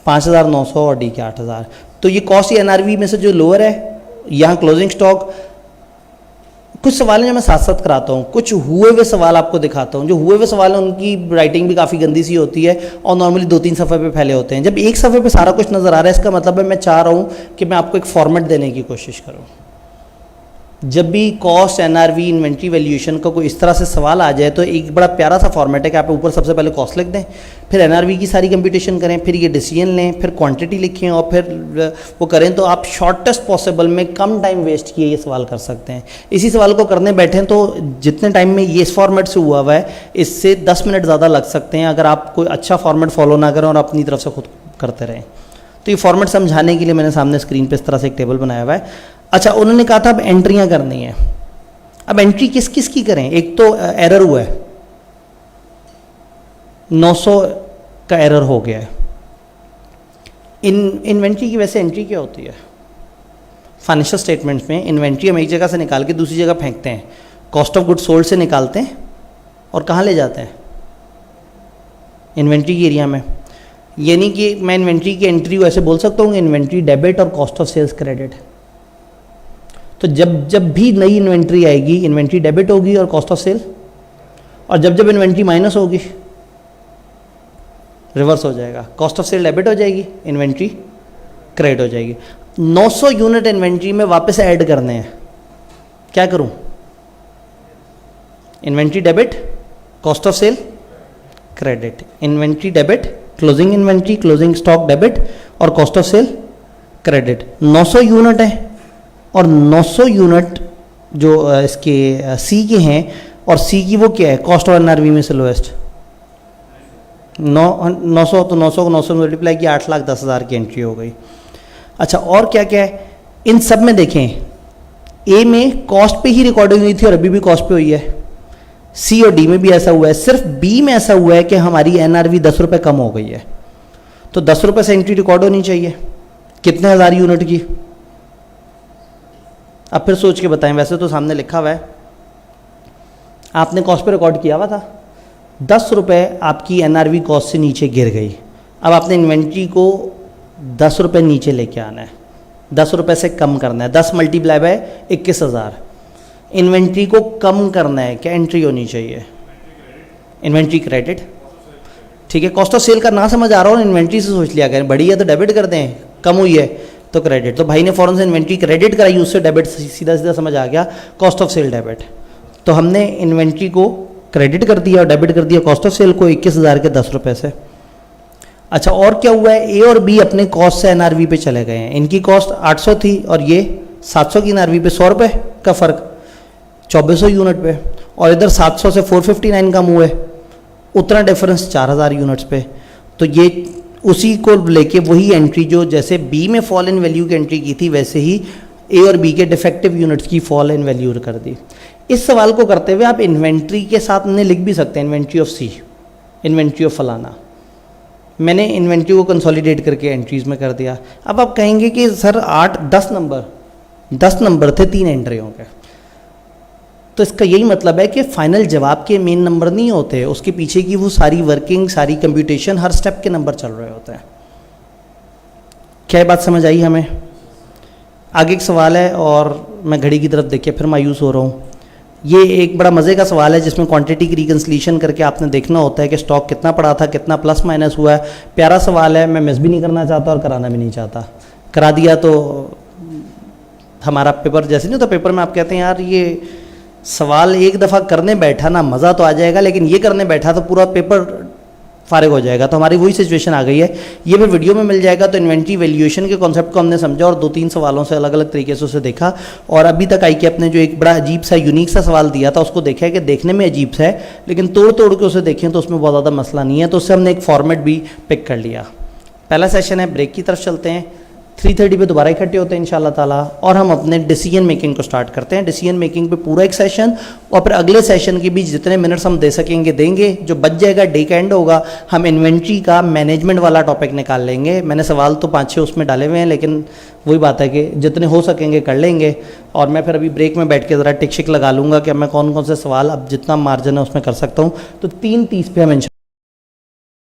5,900 और डी के 8,000। तो ये कॉस्ट एनआरवी में से जो लोअर है, यहाँ क्लोजिंग स्टॉक। कुछ सवाल हैं जो मैं साथ साथ कराता हूँ, कुछ हुए हुए सवाल आपको दिखाता हूँ। जो हुए हुए सवाल हैं उनकी राइटिंग भी काफ़ी गंदी सी होती है और नॉर्मली 2-3 सफ़े पे फैले होते हैं। जब एक सफ़े पे सारा कुछ नज़र आ रहा है, इसका मतलब है मैं चाह रहा हूँ कि मैं आपको एक फॉर्मेट देने की कोशिश करूँ। जब भी कॉस्ट, एनआरवी, इन्वेंट्री वैल्यूएशन का कोई इस तरह से सवाल आ जाए तो एक बड़ा प्यारा सा फॉर्मेट है कि आप ऊपर सबसे पहले कॉस्ट लिख दें, फिर एनआरवी की सारी कंप्यूटेशन करें, फिर ये डिसीजन लें, फिर क्वांटिटी लिखें और फिर वो करें, तो आप शॉर्टेस्ट पॉसिबल में कम टाइम वेस्ट किए ये सवाल कर सकते हैं। इसी सवाल को करने बैठें तो जितने टाइम में ये इस फॉर्मेट से हुआ हुआ है, इससे 10 मिनट ज़्यादा लग सकते हैं अगर आप कोई अच्छा फॉर्मेट फॉलो ना करें और अपनी तरफ से खुद करते रहें। तो ये फॉर्मेट समझाने के लिए मैंने सामने स्क्रीन पर इस तरह से एक टेबल बनाया हुआ है। अच्छा, उन्होंने कहा था अब एंट्रियाँ करनी है। अब एंट्री किस किस की करें? एक तो एरर हुआ है, 900 का एरर हो गया है। इन्वेंट्री की वैसे एंट्री क्या होती है? फाइनेंशियल स्टेटमेंट्स में इन्वेंट्री हम एक जगह से निकाल के दूसरी जगह फेंकते हैं, कॉस्ट ऑफ गुड सोल्ड से निकालते हैं और कहाँ ले जाते हैं? इन्वेंट्री की एरिया में। यानी कि मैं इन्वेंट्री की एंट्री को ऐसे बोल सकता हूँ, इन्वेंट्री डेबिट और कॉस्ट ऑफ सेल्स क्रेडिट। तो जब भी नई इन्वेंट्री आएगी, इन्वेंट्री डेबिट होगी और कॉस्ट ऑफ सेल, और जब इन्वेंट्री माइनस होगी रिवर्स हो जाएगा, कॉस्ट ऑफ सेल डेबिट हो जाएगी, इन्वेंट्री क्रेडिट हो जाएगी। 900 यूनिट इन्वेंट्री में वापस ऐड करने हैं, क्या करूं? Inventory debit, cost of sale credit, inventory debit, closing inventory, closing stock debit और cost of sale credit. 900 unit है और 900 यूनिट जो इसके सी के हैं, और सी की वो क्या है? कॉस्ट ऑफ एनआरवी में से लोएस्ट 900, तो 900 को 900 मल्टीप्लाई किया 8,10,000 की एंट्री हो गई। अच्छा, और क्या क्या है इन सब में? देखें, ए में कॉस्ट पे ही रिकॉर्डिंग हुई थी और अभी भी कॉस्ट पे हुई है, सी और डी में भी ऐसा हुआ है, सिर्फ बी में ऐसा हुआ है कि हमारी एनआरवी 10 रुपये कम हो गई है, तो 10 रुपये से एंट्री रिकॉर्ड होनी चाहिए। कितने हज़ार यूनिट की? अब फिर सोच के बताएं, वैसे तो सामने लिखा हुआ है, आपने कॉस्ट पे रिकॉर्ड किया हुआ था, 10 रुपये आपकी एनआरवी कॉस्ट से नीचे गिर गई। अब आपने इन्वेंट्री को 10 रुपये नीचे लेके आना है, 10 रुपये से कम करना है, 10 मल्टीप्लाई बाय 21,000, इन्वेंट्री को कम करना है, क्या एंट्री होनी चाहिए? Inventory credit. ठीक है, कॉस्ट ऑफ सेल का ना समझ आ रहा हो, इन्वेंट्री से सोच लिया करें, बढ़ी है तो डेबिट कर दें, कम हुई है तो क्रेडिट। तो भाई ने फौरन से इन्वेंट्री क्रेडिट कराई, उससे डेबिट सीधा सीधा समझ आ गया, कॉस्ट ऑफ सेल डेबिट। तो हमने इन्वेंट्री को क्रेडिट कर दिया और डेबिट कर दिया कॉस्ट ऑफ सेल को 21,000 के 10 रुपये से। अच्छा, और क्या हुआ है? ए और बी अपने कॉस्ट से एनआरवी पे चले गए हैं। इनकी कॉस्ट 800 थी और ये 700 की एनआरवी पे, 100 रुपये का फ़र्क, 2400 यूनिट पे, और इधर 700 से 459 कम हुए, उतना डिफरेंस 4000 यूनिट्स पे। तो ये उसी को लेके वही एंट्री जो जैसे बी में फॉल इन वैल्यू की एंट्री की थी, वैसे ही ए और बी के डिफेक्टिव यूनिट्स की फॉल इन वैल्यू कर दी। इस सवाल को करते हुए आप इन्वेंट्री के साथ में लिख भी सकते हैं, inventory of C, inventory of फलाना। मैंने इन्वेंट्री को कंसोलिडेट करके एंट्रीज में कर दिया। अब आप कहेंगे कि सर 10 नंबर थे, 3 एंट्रियों के, तो इसका यही मतलब है कि फाइनल जवाब के मेन नंबर नहीं होते, उसके पीछे की वो सारी वर्किंग, सारी कंप्यूटेशन, हर स्टेप के नंबर चल रहे होते हैं। क्या ये बात समझ आई हमें? आगे एक सवाल है और मैं घड़ी की तरफ देखिए फिर मायूस हो रहा हूँ। ये एक बड़ा मज़े का सवाल है जिसमें क्वांटिटी की रिकन्सिलिएशन करके आपने देखना होता है कि स्टॉक कितना पड़ा था, कितना प्लस माइनस हुआ है। प्यारा सवाल है, मैं मिस भी नहीं करना चाहता और कराना भी नहीं चाहता। करा दिया तो हमारा पेपर जैसे नहीं होता, पेपर में आप कहते हैं यार ये सवाल एक दफ़ा करने बैठा ना मज़ा तो आ जाएगा, लेकिन ये करने बैठा तो पूरा पेपर फारिग हो जाएगा। तो हमारी वही सिचुएशन आ गई है। ये भी वीडियो में मिल जाएगा। तो इन्वेंट्री वैल्यूएशन के कॉन्सेप्ट को हमने समझा और 2-3 सवालों से अलग अलग तरीके से उसे देखा, और अभी तक आई के अपने जो एक बड़ा अजीब सा यूनिक सा सवाल दिया था उसको देखा है कि देखने में अजीब सा है, लेकिन तोड़ तोड़ के उसे देखें तो उसमें बहुत ज़्यादा मसला नहीं है। तो उससे हमने एक फॉर्मेट भी पिक कर लिया। पहला सेशन है, ब्रेक की तरफ चलते हैं। 3:30 पे दोबारा इकट्ठे होते हैं इंशाल्लाह ताला, और हम अपने डिसीजन मेकिंग को स्टार्ट करते हैं। डिसीजन मेकिंग पे पूरा एक सेशन, और फिर अगले सेशन के बीच जितने मिनट्स हम दे सकेंगे देंगे। जो बच जाएगा डे का एंड होगा, हम इन्वेंट्री का मैनेजमेंट वाला टॉपिक निकाल लेंगे। मैंने सवाल तो 5-6 उसमें डाले हुए हैं, लेकिन वही बात है कि जितने हो सकेंगे कर लेंगे। और मैं फिर अभी ब्रेक में बैठ के ज़रा टिक शिक लगा लूँगा कि मैं कौन कौन से सवाल अब जितना मार्जिन है उसमें कर सकता हूँ। तो 3:30 पे हम